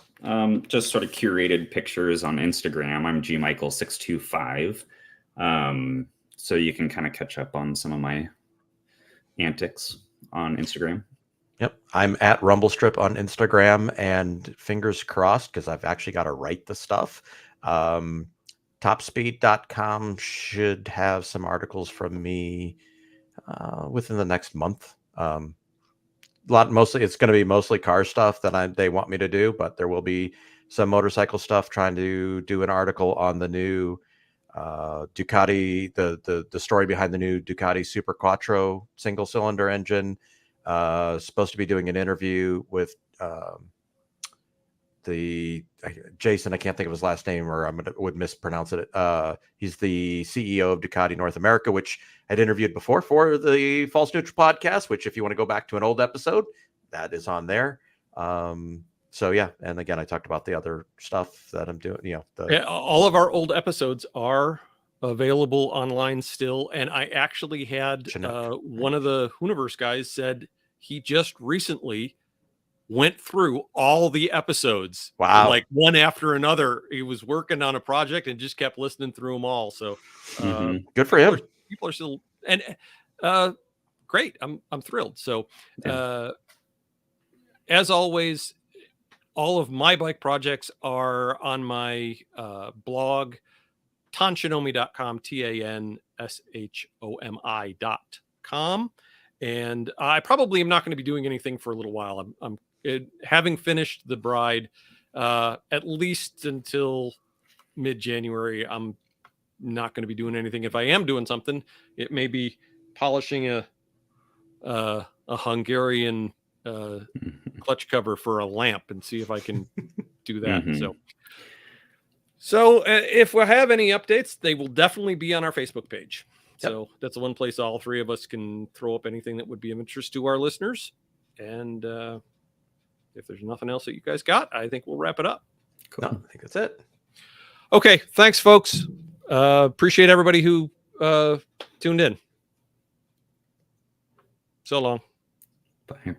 just sort of curated pictures on Instagram. I'm gmichael625. So you can kind of catch up on some of my antics on Instagram. Yep. I'm at Rumblestrip on Instagram, and fingers crossed, because I've actually got to write the stuff. Topspeed.com should have some articles from me within the next month. Mostly it's going to be mostly car stuff that they want me to do, but there will be some motorcycle stuff, trying to do an article on the new Ducati, the story behind the new Ducati Super Quattro single cylinder engine. Supposed to be doing an interview with Jason, I can't think of his last name, or would mispronounce it. He's the CEO of Ducati North America, which I'd interviewed before for the False Neutral podcast, which if you want to go back to an old episode, that is on there. So yeah, and again, I talked about the other stuff that I'm doing. You know, all of our old episodes are available online still, and I actually had one of the Hooniverse guys said he just recently went through all the episodes. Wow. Like one after another. He was working on a project and just kept listening through them all. So good for him. People are still, and great. I'm thrilled. So as always, all of my bike projects are on my blog, tanshonomi.com, TANSHOMI.com. And I probably am not going to be doing anything for a little while. I'm having finished The Bride, at least until mid-January. I'm not going to be doing anything. If I am doing something, it may be polishing a Hungarian clutch cover for a lamp and see if I can do that. So if we have any updates, they will definitely be on our Facebook page. Yep. So that's the one place all three of us can throw up anything that would be of interest to our listeners. And if there's nothing else that you guys got, I think we'll wrap it up. Cool. No, I think that's it. Okay. Thanks, folks. Appreciate everybody who tuned in. So long. Bye.